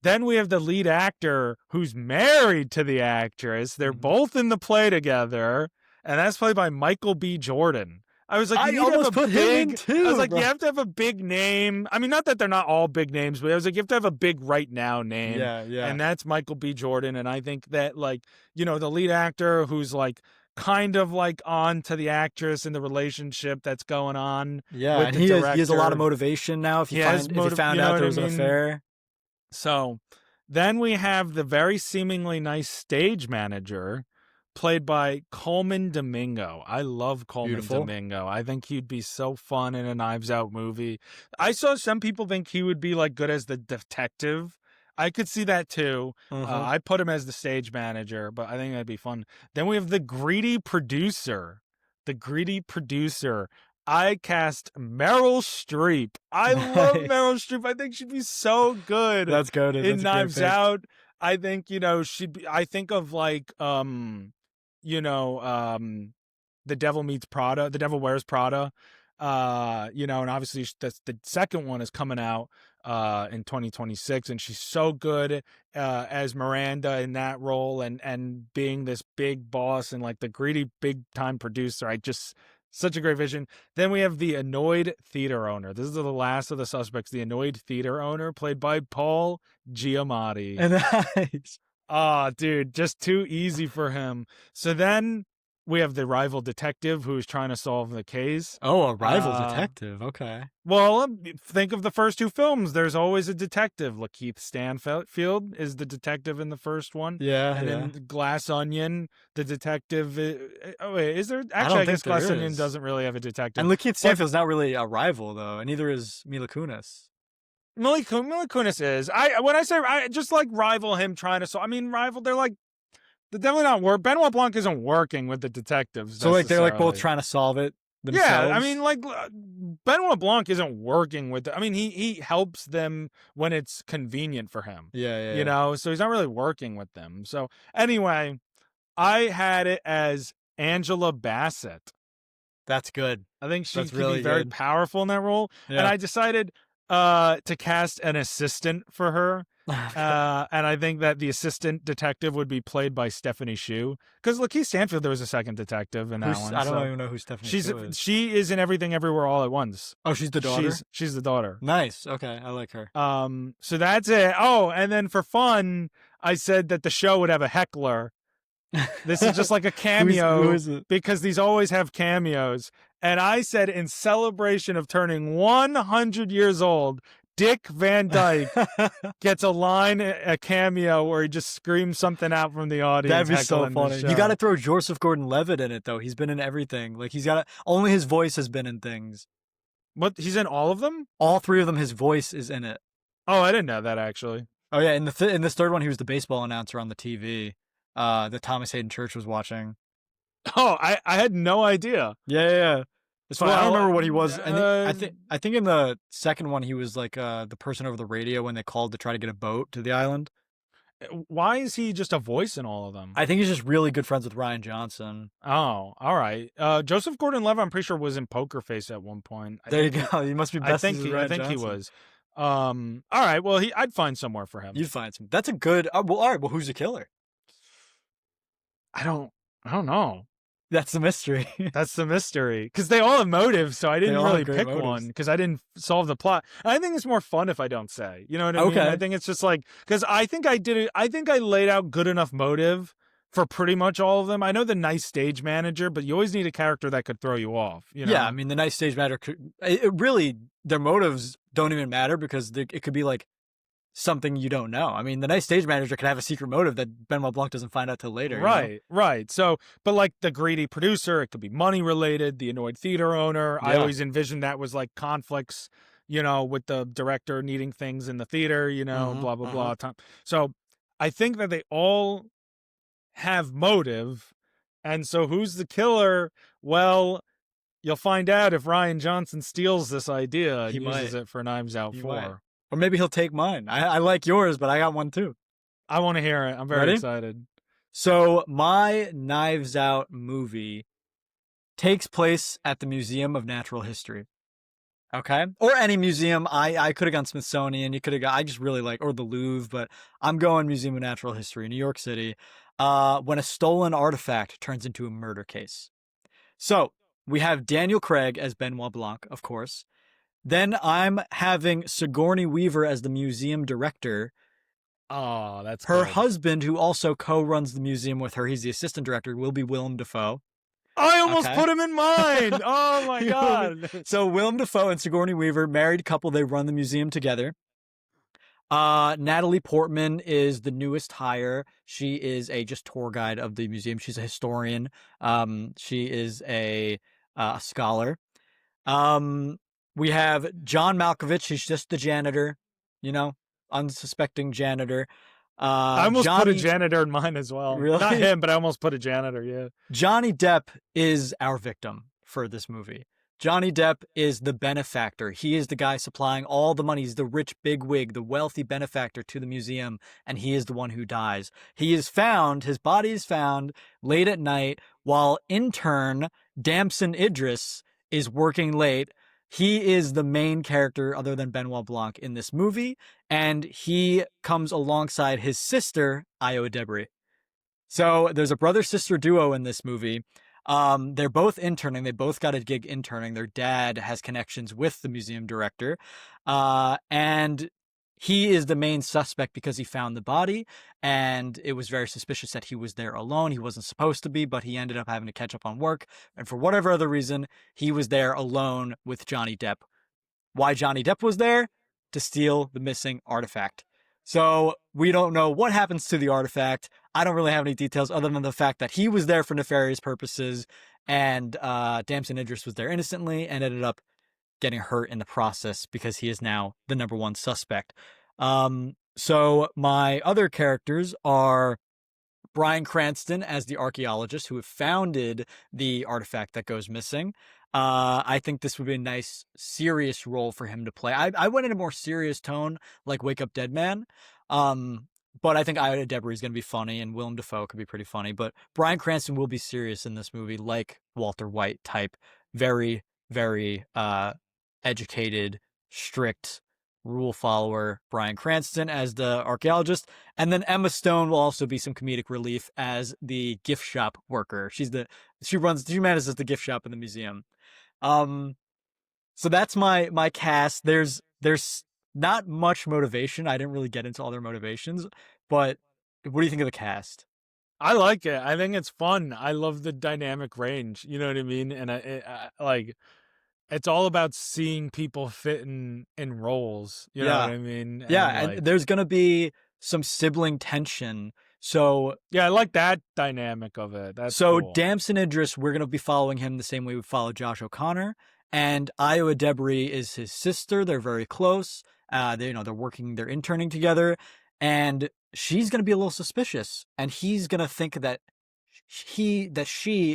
Then we have the lead actor who's married to the actress. They're Mhm. both in the play together, and that's played by Michael B. Jordan. I was like, you I need to have almost a put him in big. I was too, like, you bro. have to have a big name. I mean, not that they're not all big names, but I was like, you have to have a big right now name, Yeah, yeah, and that's Michael B. Jordan. And I think that, like, the lead actor who's like kind of like on to the actress and the relationship that's going on yeah. with And the he has a lot of director. motivation now. He has If you motive. found You know out what there I was an mean? affair, So then we have the very seemingly nice stage manager played by Coleman Domingo. I love Coleman beautiful. Domingo. I think he'd be so fun in a Knives Out movie. I saw some people think he would be like good as the detective. I could see that too. Uh-huh. I put him as the stage manager, but I think that'd be fun. Then we have the greedy producer. The greedy producer. I cast Meryl Streep. I love Nice. Meryl Streep. I think she'd be so good That's goaded. in That's a great Knives pick. Out. I think, she'd be I think of like you know, The Devil Meets Prada, The Devil Wears Prada. And obviously that's the second one is coming out in 2026, and she's so good as Miranda in that role, and being this big boss and like the greedy big time producer. I just such a great vision. Then we have the annoyed theater owner. This is the last of the suspects, the annoyed theater owner, played by Paul Giamatti. And nice. Ah, dude, just too easy for him. So then we have the rival detective who's trying to solve the case. Oh, a rival Uh, detective. Okay. well, think of the first two films. There's always a detective. Lakeith Stanfield is the detective in the first one. Yeah, And yeah. then Glass Onion, the detective. Oh, wait, is there? I Actually, don't I guess think there Glass Onion is. doesn't really have a And detective. Lakeith But Stanfield's not really a rival though, and neither is Mila Kunis. Mila Kunis is. When I say I just like rival him trying to solve. I mean, rival. They're like they're definitely not work. Benoit Blanc isn't working with the detectives So like they're like both necessarily. trying to solve it Yeah, I themselves. mean, like Benoit Blanc isn't working with. I mean, he helps them when it's convenient for him. Yeah, yeah, yeah. So he's not really working with them. So anyway, I had it as Angela Bassett. That's good. I think she That's could be really very good. powerful in that role. And Yeah. I decided to cast an assistant for her. And I think that the assistant detective would be played by Stephanie Shu, because Lakeith Stanfield, there was a second detective in that one. I don't So even know who Stephanie she's Shu is. she is in Everything Everywhere All at Once. Oh, she's the daughter? She's the daughter. Nice. Okay, I like her. So that's it. Oh, and then for fun, I said that the show would have a heckler. This is just like a Who cameo is it? because these always have cameos. And I said, in celebration of turning 100 years old, Dick Van Dyke gets a line, a cameo where he just screams something out from the audience. That'd be so heckling the funny. show. You got to throw Joseph Gordon-Levitt in it though. He's been in everything. Like he's got only his voice has been in things. What? He's in all of them? All three of them, his voice is in it. Oh, I didn't know that actually. Oh yeah, in in this third one, he was the baseball announcer on the TV that Thomas Hayden Church was watching. Oh, I had no idea. Yeah, yeah, yeah. It's funny. I don't Well, remember what he was. uh, I think in the second one, he was like the person over the radio when they called to try to get a boat to the island. Why is he just a voice in all of them? I think he's just really good friends with Ryan Johnson. Oh, all right. Joseph Gordon-Levitt, I'm pretty sure, was in Poker Face at one point. There you go. He must be best. I think he was. All right. Well, I'd find somewhere for him. You'd find some. That's a good. Well, all right. Well, who's the killer? I don't I don't know. That's the mystery. That's the mystery. Because they all have motives, so I They didn't all have really great pick one motives. because I didn't solve the plot. I think it's more fun if I don't say. You know what I mean? I Okay. think it's just like, because I think I did it. I think I laid out good enough motive for pretty much all of them. I know the nice stage manager, but you always need a character that could throw you off, you Yeah, I know? mean, the nice stage matter. It really, their motives don't even matter because it could be like something you don't know. I mean, the nice stage manager could have a secret motive that Benoit Blanc doesn't find out till later. You know? Right, right. So, but like the greedy producer, it could be money related, the annoyed theater owner. I Yeah. always envisioned that was like conflicts, with the director needing things in the theater, Mm-hmm. blah, blah, Uh-huh. blah. So I think that they all have motive. And so who's the killer? Well, you'll find out if Ryan Johnson steals this idea He and uses might. it for Knives Out He might. 4. Or maybe he'll take mine. I like yours, but I got one too. I want to hear it. I'm very Ready? excited. So my Knives Out movie takes place at the Museum of Natural History. Okay. Or any museum. I could have gone Smithsonian. You could have got, I just really like, or the Louvre, but I'm going Museum of Natural History, New York City. When a stolen artifact turns into a murder case. So we have Daniel Craig as Benoit Blanc, of course. Then I'm having Sigourney Weaver as the museum director. Oh, that's Her good. husband, who also co-runs the museum with her, he's the assistant director, will be Willem Dafoe. I almost Okay. put him in mine. Oh my god. So Willem Dafoe and Sigourney Weaver, married couple, they run the museum together. Natalie Portman is the newest hire. She is a just tour guide of the museum. She's a historian. She is a scholar. Um, we have John Malkovich. He's just the janitor, you know, unsuspecting janitor. I almost put a Johnny, janitor in mine as well. Not really? him, but I almost put a janitor, yeah. Johnny Depp is our victim for this movie. Johnny Depp is the benefactor. He is the guy supplying all the money. He's the rich bigwig, the wealthy benefactor to the museum, and he is the one who dies. He is found, his body is found late at night while intern Damson Idris is working late. He is the main character, other than Benoit Blanc, in this movie, and he comes alongside his sister, Io Debris. So there's a brother sister duo in this movie. They're both interning. They both got a gig interning. Their dad has connections with the museum director. And he is the main suspect because he found the body, and it was very suspicious that he was there alone. He wasn't supposed to be, but he ended up having to catch up on work. And for whatever other reason, he was there alone with Johnny Depp. Why Johnny Depp was there? To steal the missing artifact. So we don't know what happens to the artifact. I don't really have any details other than the fact that he was there for nefarious purposes, and Damson Idris was there innocently and ended up getting hurt in the process because he is now the number one suspect. So my other characters are Bryan Cranston as the archaeologist who founded the artifact that goes missing. I think this would be a nice, serious role for him to play. I went in a more serious tone, like Wake Up Dead Man. But I think Ida Debris is going to be funny, and Willem Dafoe could be pretty funny. But Bryan Cranston will be serious in this movie, like Walter White type. Very, very educated, strict rule follower Bryan Cranston as the archaeologist, and then Emma Stone will also be some comedic relief as the gift shop worker. She manages the gift shop in the museum. Um, so that's my cast. There's not much motivation. I didn't really get into all their motivations, but what do you think of the cast? I like it. I think it's fun. I love the dynamic range. You know what I mean? And like it's all about seeing people fit in roles. You know what Yeah, I mean? yeah, And and like, there's gonna be some sibling tension. So yeah, I like that dynamic of it. That's So cool. Damson Idris, we're gonna be following him the same way we follow Josh O'Connor, and Iowa Debris is his sister. They're very close. They're working, they're interning together, and she's gonna be a little suspicious, and he's gonna think that she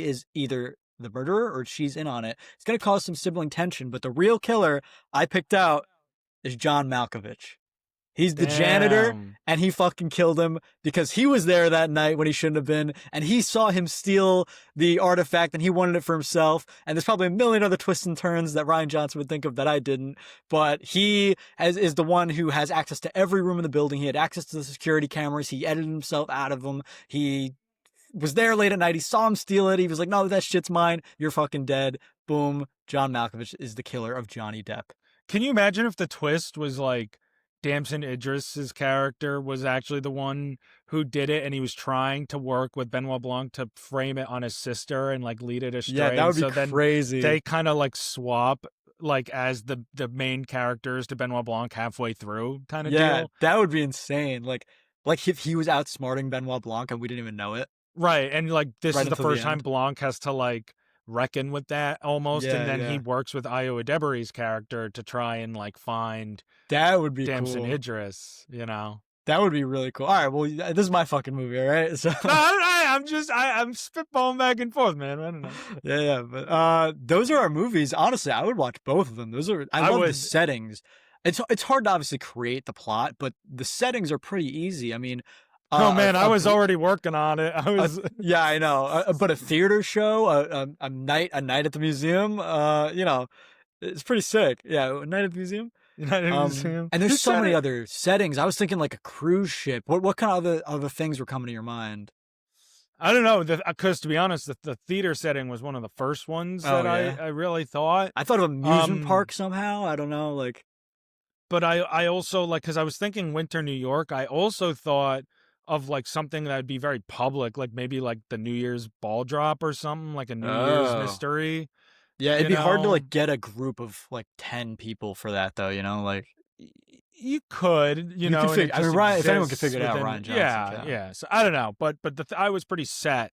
is either the murderer or she's in on it. It's gonna cause some sibling tension, but the real killer I picked out is John Malkovich. He's the janitor, Damn. and he fucking killed him because he was there that night when he shouldn't have been, and he saw him steal the artifact, and he wanted it for himself. And there's probably a million other twists and turns that Ryan Johnson would think of that I didn't, but is the one who has access to every room in the building. He had access to the security cameras. He edited himself out of them. He was there late at night. He saw him steal it. He was like, "No, that shit's mine. You're fucking dead." Boom. John Malkovich is the killer of Johnny Depp. Can you imagine if the twist was like Damson Idris's character was actually the one who did it, and he was trying to work with Benoit Blanc to frame it on his sister and like lead it astray? Yeah, that would be so then crazy. they kind of like swap like as the main characters to Benoit Blanc halfway through kind of Yeah, deal. that would be insane. Like if he was outsmarting Benoit Blanc and we didn't even know it. Right, and like this Right is the until the first time end. Blanc has to like reckon with that almost, Yeah, and then he yeah. works with Io Adebari's character to try and like find That would be Damson cool. Idris, you know. That would be really cool. All right, well, this is my fucking movie, all right? So No, I'm spitballing back and forth, man. I don't know. yeah, but those are our movies. Honestly, I would watch both of them. I love the would. settings. It's hard to obviously create the plot, but the settings are pretty easy. I mean, Oh man, I was already working on it. I was yeah, I know. But a theater show, a night at the museum, you know, it's pretty sick. Yeah, a night at the museum. And there's so many other settings. I was thinking like a cruise ship. What kind of other things were coming to your mind? I don't know, because to be honest, the theater setting was one of the first ones that I really thought. I thought of amusement park somehow. I don't know, like. But I also like, because I was thinking Winter New York. I also thought of like something that would be very public, like maybe like the New Year's ball drop or something, like a New Year's mystery. Yeah, it'd be hard to like get a group of like 10 people for that though, you know, like you could, you know, could I mean, Ryan, if anyone could figure it out, Ryan Johnson. Yeah. So I don't know, but I was pretty set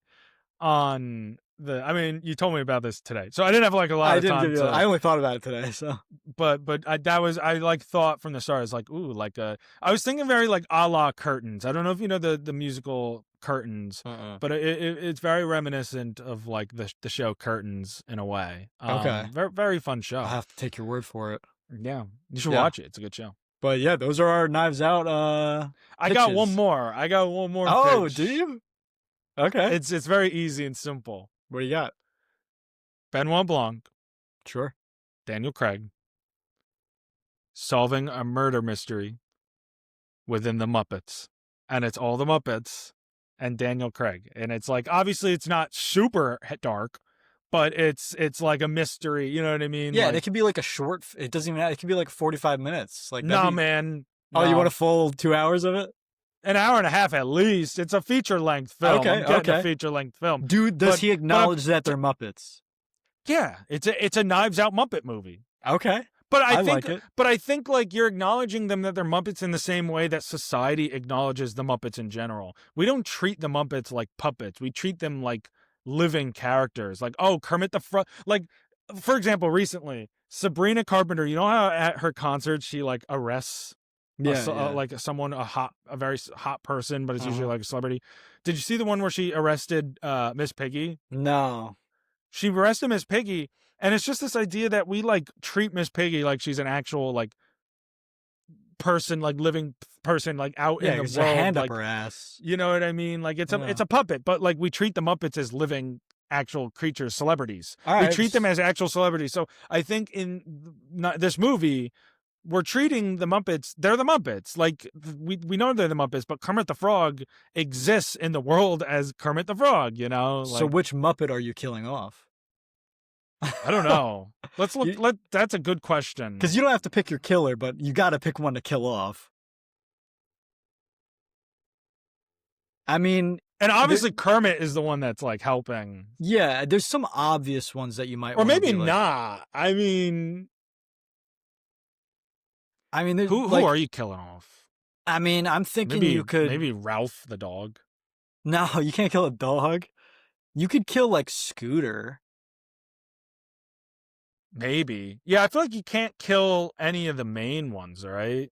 on the. I mean, you told me about this today, so I didn't have like a lot of time. I only thought about it today, so. But I like thought from the start. It's like, ooh, like I was thinking very like a la Curtains. I don't know if you know the musical Curtains, but it's very reminiscent of like the show Curtains in a way. Okay, very very fun show. I'll have to take your word for it. Yeah, you should watch it. It's a good show. But yeah, those are our Knives Out. I got one more. Oh, pitch. do you? Okay, it's very easy and simple. What do you got? Benoit Blanc, Sure. Daniel Craig, solving a murder mystery within the Muppets, and it's all the Muppets and Daniel Craig, and it's like obviously it's not super dark, but it's like a mystery. You know what I mean? Yeah, like, it could be like a short. It doesn't even. It could be like 45 minutes. Like no, man. Oh, no. You want a full 2 hours of it? An hour and a half at least. It's a feature-length film. Okay, I'm getting a feature-length film. Dude, does he acknowledge that they're Muppets? Yeah, it's a Knives Out Muppet movie. Okay. But I think, like it. But I think like you're acknowledging them that they're Muppets in the same way that society acknowledges the Muppets in general. We don't treat the Muppets like puppets. We treat them like living characters. Like, oh, Kermit the Frog. Like, for example, Sabrina Carpenter. You know how at her concert she like arrests like someone, a very hot person, but it's usually like a celebrity. Did you see the one where she arrested Miss Piggy? No. She arrested Miss Piggy, and it's just this idea that we like treat Miss Piggy like she's an actual like person, like living person, like out in the world, a hand like, up her ass. You know what I mean? Like it's a puppet, but like we treat the Muppets as living actual creatures, celebrities. We treat them as actual celebrities. So I think in this movie, we're treating the Muppets, they're the Muppets. Like, we know they're the Muppets, but Kermit the Frog exists in the world as Kermit the Frog, you know? Like, so which Muppet are you killing off? I don't know. Let's look. That's a good question. Because you don't have to pick your killer, but you got to pick one to kill off. I mean... And obviously Kermit is the one that's, like, helping. Yeah, there's some obvious ones that you might Or maybe not. I mean... who are you killing off? I mean, I'm thinking you could... Maybe Ralph the dog. No, you can't kill a dog. You could kill, like, Scooter. Maybe. Yeah, I feel like you can't kill any of the main ones, right?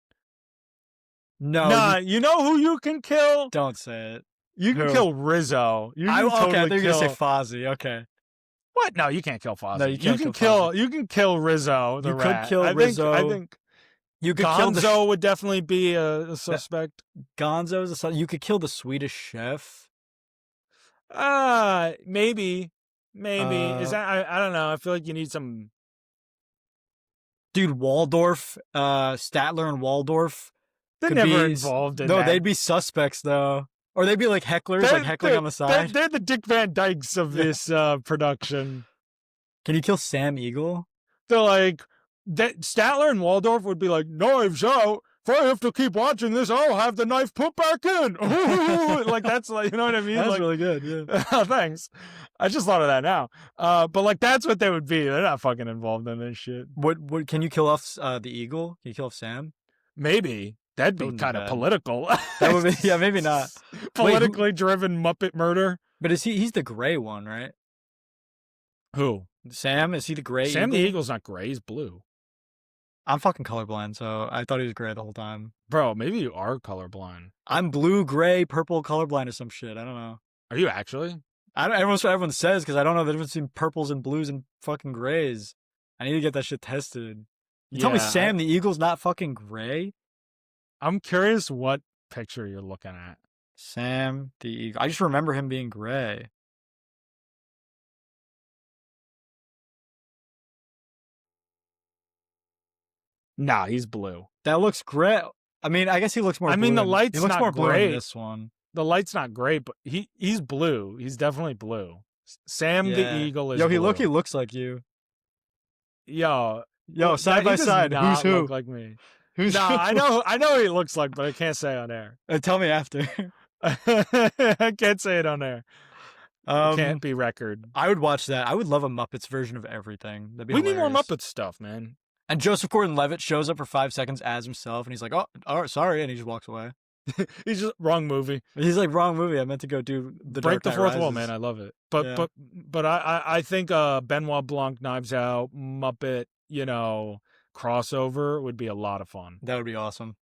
No. Nah, you know who you can kill? Don't say it. You can kill Rizzo. Okay, I thought you were going to say Fozzie. Okay. What? No, you can't kill Fozzie. No, you can't kill Fozzie. You can kill Rizzo, the rat. Could kill Rizzo. I think you could Gonzo would definitely be a suspect. Gonzo's a suspect. You could kill the Swedish chef. Maybe. Is that... I don't know. I feel like you need some... Dude, Waldorf, Statler and Waldorf. They're never involved in that. No, they'd be suspects, though. Or they'd be like hecklers, like heckling on the side. They're the Dick Van Dykes of this production. Can you kill Sam Eagle? They're like, Statler and Waldorf would be like, knives out. If I have to keep watching this, I'll have the knife put back in. Like, that's like, you know what I mean? That's like, really good, yeah. Thanks. I just thought of that now. But like, that's what they would be. They're not fucking involved in this shit. What can you kill off the Eagle? Can you kill off Sam? Maybe. That'd be kind of political. That would be, yeah, maybe not. Politically driven Muppet murder. But he's the gray one, right? Who? Sam? Is he the gray Sam Eagle? the Eagle's not gray, he's blue. I'm fucking colorblind, so I thought he was gray the whole time. Bro, maybe you are colorblind. I'm blue, gray, purple colorblind or some shit. I don't know. Are you actually? Everyone says, because I don't know the difference between purples and blues and fucking grays. I need to get that shit tested. You tell me Sam the Eagle's not fucking gray? I'm curious what picture you're looking at. Sam the Eagle. I just remember him being gray. Nah, he's blue. That looks gray. I mean, I guess he looks more blue. I mean, the light's he looks not more blue gray. in this one. The light's not great, but he's blue. He's definitely blue. Sam the Eagle is blue. He looks like you. Yo, side by side. Who's who? Look like me. Who's nah, I know what he looks like, but I can't say on air. Tell me after. I can't say it on air. It can't be record. I would watch that. I would love a Muppets version of everything. That'd be we hilarious. need more Muppets stuff, man. And Joseph Gordon-Levitt shows up for 5 seconds as himself, and he's like, "Oh, all right, sorry," and he just walks away. He's just wrong movie. He's like, "Wrong movie. I meant to go do the Break the Dark Knight fourth Rises." wall, man. I love it. But I think Benoit Blanc Knives Out Muppet, crossover would be a lot of fun. That would be awesome.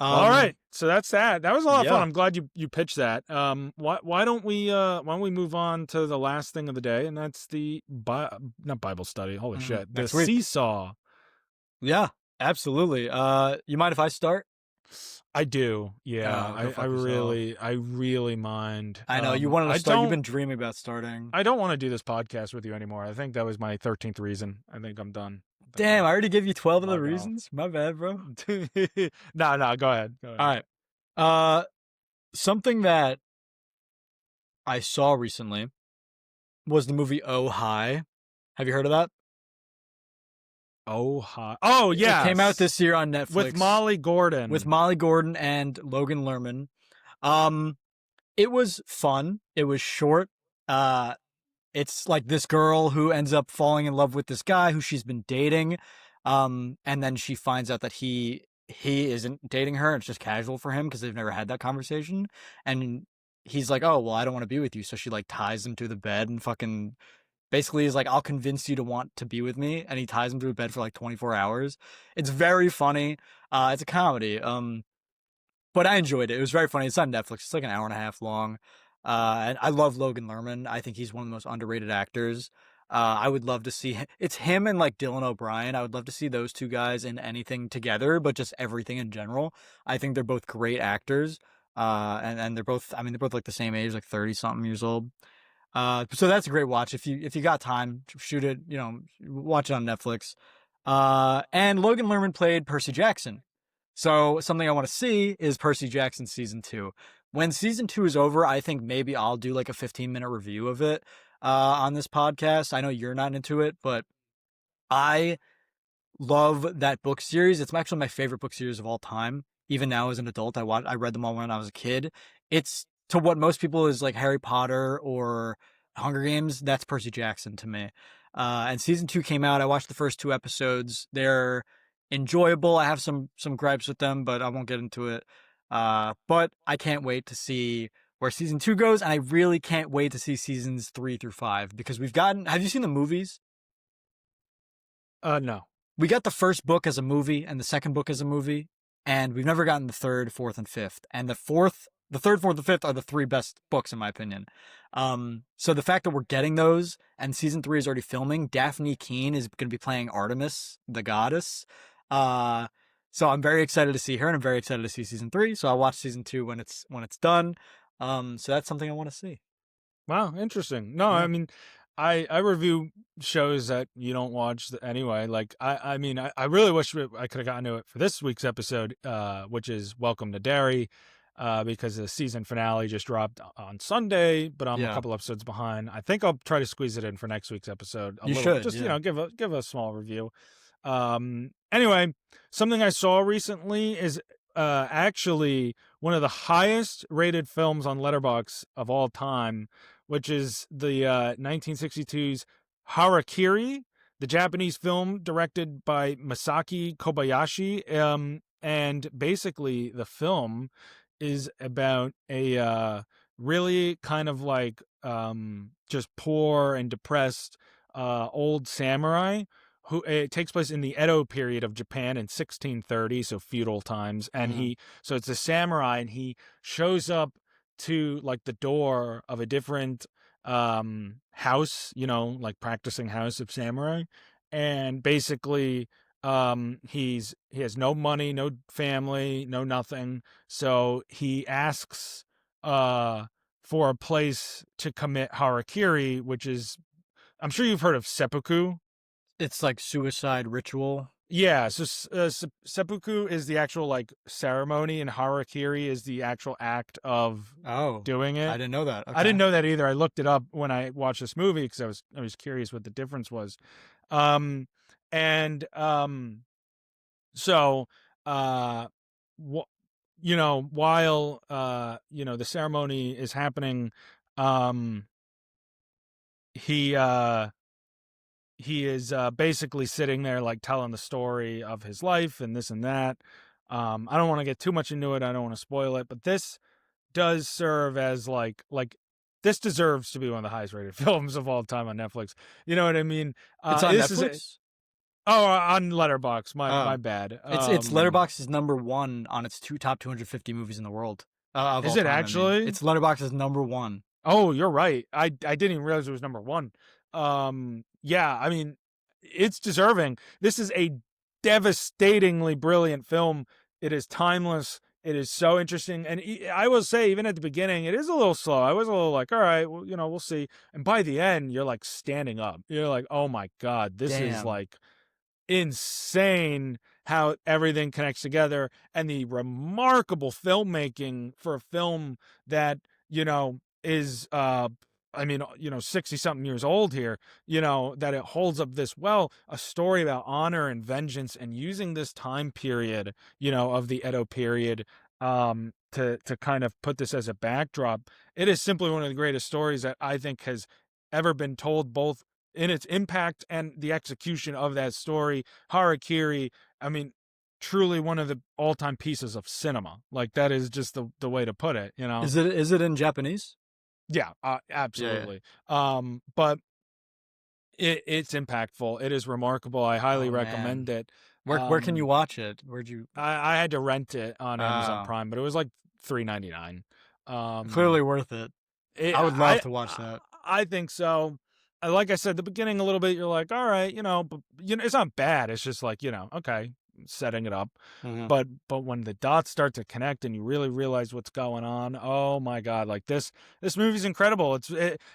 All right, so that's that. That was a lot of fun. I'm glad you pitched that. Why don't we move on to the last thing of the day, and that's the not Bible study. Holy shit, the seesaw. Yeah, absolutely. You mind if I start? I do. Yeah, I really mind. I know you wanted to start. You've been dreaming about starting. I don't want to do this podcast with you anymore. I think that was my 13th reason. I think I'm done. Damn, I already gave you 12 of the reasons. My bad, bro. No, go ahead. All right. Something that I saw recently was the movie Oh Hi. Have you heard of that? Oh Hi. Oh, yeah. It came out this year on Netflix. With Molly Gordon. And Logan Lerman. It was fun. It was short. It's like this girl who ends up falling in love with this guy who she's been dating. And then she finds out that he isn't dating her. It's just casual for him because they've never had that conversation. And he's like, "Oh, well, I don't want to be with you." So she like ties him to the bed and fucking basically is like, "I'll convince you to want to be with me." And he ties him to a bed for like 24 hours. It's very funny. It's a comedy. But I enjoyed it. It was very funny. It's on Netflix. It's like an hour and a half long. And I love Logan Lerman. I think he's one of the most underrated actors. I would love to see it's him and like Dylan O'Brien. I would love to see those two guys in anything together, but just everything in general. I think they're both great actors. And they're both like the same age, like 30 something years old. So that's a great watch. If you got time, shoot it, watch it on Netflix. And Logan Lerman played Percy Jackson. So something I want to see is Percy Jackson season 2. When season 2 is over, I think maybe I'll do like a 15-minute review of it on this podcast. I know you're not into it, but I love that book series. It's actually my favorite book series of all time. Even now as an adult, I read them all when I was a kid. It's to what most people is like Harry Potter or Hunger Games. That's Percy Jackson to me. And season 2 came out. I watched the first 2 episodes. They're enjoyable. I have some gripes with them, but I won't get into it. But I can't wait to see where season 2 goes, and I really can't wait to see seasons 3 through 5 because have you seen the movies? No. We got the first book as a movie and the second book as a movie, and we've never gotten the third, fourth, and fifth. And the third, fourth, and fifth are the 3 best books in my opinion. So the fact that we're getting those and season 3 is already filming, Daphne Keane is going to be playing Artemis, the goddess. So I'm very excited to see her, and I'm very excited to see season 3. So I'll watch season 2 when it's done. So that's something I want to see. Wow, interesting. No, I mean, I review shows that you don't watch anyway. Like I really wish I could have gotten to it for this week's episode, which is Welcome to Derry. because the season finale just dropped on Sunday, but I'm a Yeah. couple episodes behind. I think I'll try to squeeze it in for next week's episode. A You little, should, just yeah. give a small review. Anyway, something I saw recently is actually one of the highest rated films on Letterboxd of all time, which is the 1962's Harakiri, the Japanese film directed by Masaki Kobayashi. And basically, the film is about a really kind of like just poor and depressed old samurai who it takes place in the Edo period of Japan in 1630, so feudal times. And Mhm. so it's a samurai, and he shows up to like the door of a different house, like practicing house of samurai, and basically he has no money, no family, no nothing, so he asks uh for a place to commit harakiri, which is, I'm sure you've heard of seppuku. It's like suicide ritual. Yeah, so seppuku is the actual like ceremony, and harakiri is the actual act of Oh, doing I it. didn't know that. I didn't Okay. know that either. I looked it up when I watched this movie because I was curious what the difference was. Um, and so uh, wh- while the ceremony is happening, um, he he is basically sitting there like telling the story of his life and this and that. I don't want to get too much into it. I don't want to spoil it, but this does serve as like this deserves to be one of the highest rated films of all time on Netflix. You know what I mean? It's on This is Netflix? on Letterbox. My Oh. bad. It's Letterboxd is number 1 on its top 250 movies in the world. Of Is all it time, I mean. actually? It's Letterboxd is number 1. Oh, you're right. I didn't even realize it was number one. Yeah, I mean, it's deserving. This is a devastatingly brilliant film. It is timeless. It is so interesting, and I will say, even at the beginning, it is a little slow. I was a little like, all right, well, we'll see. And by the end, you're like standing up. You're like, oh my god, this is Damn. like insane how everything connects together, and the remarkable filmmaking for a film that is 60 something years old here, that it holds up this well, a story about honor and vengeance, and using this time period of the Edo period to kind of put this as a backdrop. It is simply one of the greatest stories that I think has ever been told, both in its impact and the execution of that story. Harakiri, I mean, truly one of the all-time pieces of cinema. Like, that is just the way to put it. Is it in Japanese? Yeah, Yeah, yeah. absolutely. But it's impactful. It is remarkable. I highly Oh man. recommend it. Where can you watch it? Where'd you I had to rent it on Amazon Oh, Prime, but it was like $3.99. clearly worth it. It, I would love to watch that. I think so. Like I said, the beginning a little bit, you're like, all right, but it's not bad. It's just like, okay, setting it up. Mhm. But when the dots start to connect and you really realize what's going on, oh my god, like this movie's incredible.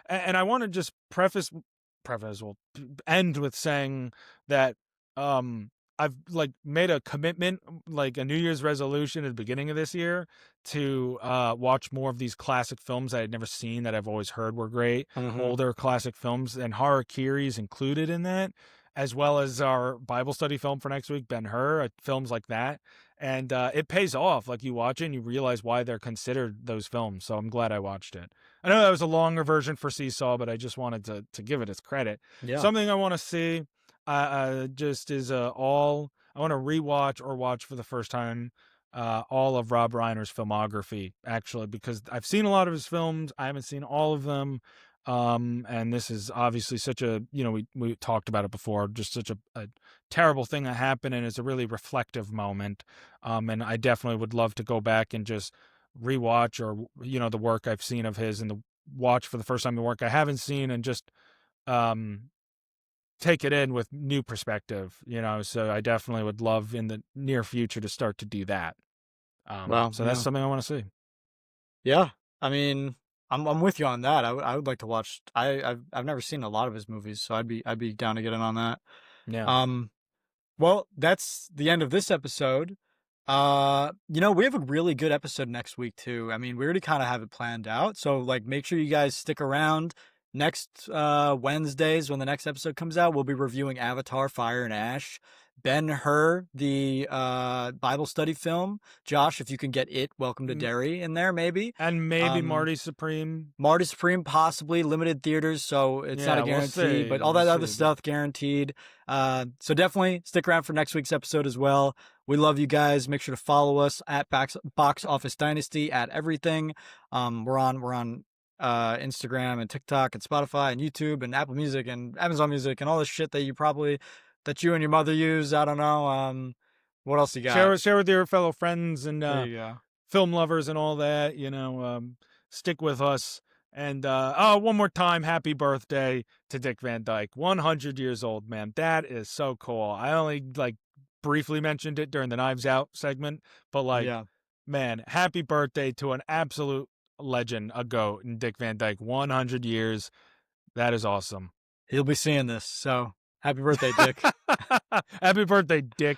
And I want to just well, end with saying that I've like made a commitment, like a New Year's resolution at the beginning of this year, to watch more of these classic films that I'd never seen that I've always heard were great, Mhm. older classic films, and Harakiri is included in that, as well as our Bible study film for next week, Ben-Hur, films like that. And it pays off. Like, you watch it and you realize why they're considered those films. So I'm glad I watched it. I know that was a longer version for Seesaw, but I just wanted to give it its credit. Yeah. Something I want to see just is all I want to rewatch or watch for the first time, all of Rob Reiner's filmography, actually, because I've seen a lot of his films. I haven't seen all of them. And this is obviously such a, we talked about it before, just such a terrible thing that happened, and it's a really reflective moment. And I definitely would love to go back and just rewatch, or, the work I've seen of his, and the watch for the first time the work I haven't seen, and just, take it in with new perspective. So I definitely would love in the near future to start to do that. Well, So that's yeah. something I want to see. Yeah. I mean, I'm with you on that. I would like to watch. I've never seen a lot of his movies, so I'd be down to get in on that. Yeah. Um, well, that's the end of this episode. We have a really good episode next week too. I mean, we already kind of have it planned out. So like make sure you guys stick around. Next Wednesdays when the next episode comes out, we'll be reviewing Avatar Fire and Ash. Ben-Hur, the Bible study film. Josh, if you can get it, Welcome to Mm, Derry in there maybe. And maybe Um Marty Supreme. Marty Supreme, possibly limited theaters, so it's not Yeah, a we'll guarantee, see. but all We'll that other see. But stuff guaranteed. So definitely stick around for next week's episode as well. We love you guys. Make sure to follow us at Box Office Dynasty at everything. We're on Instagram and TikTok and Spotify and YouTube and Apple Music and Amazon Music and all this shit that you and your mother use. I don't know. What else you got? share with your fellow friends and There you go. film lovers and all that. Stick with us. And one more time, happy birthday to Dick Van Dyke, 100 years old, man. That is so cool. I only briefly mentioned it during the Knives Out segment, but Yeah, man, happy birthday to an absolute legend, a goat, in Dick Van Dyke. 100 years. That is awesome. he'll be seeing this. So happy birthday, Dick. Happy birthday, Dick.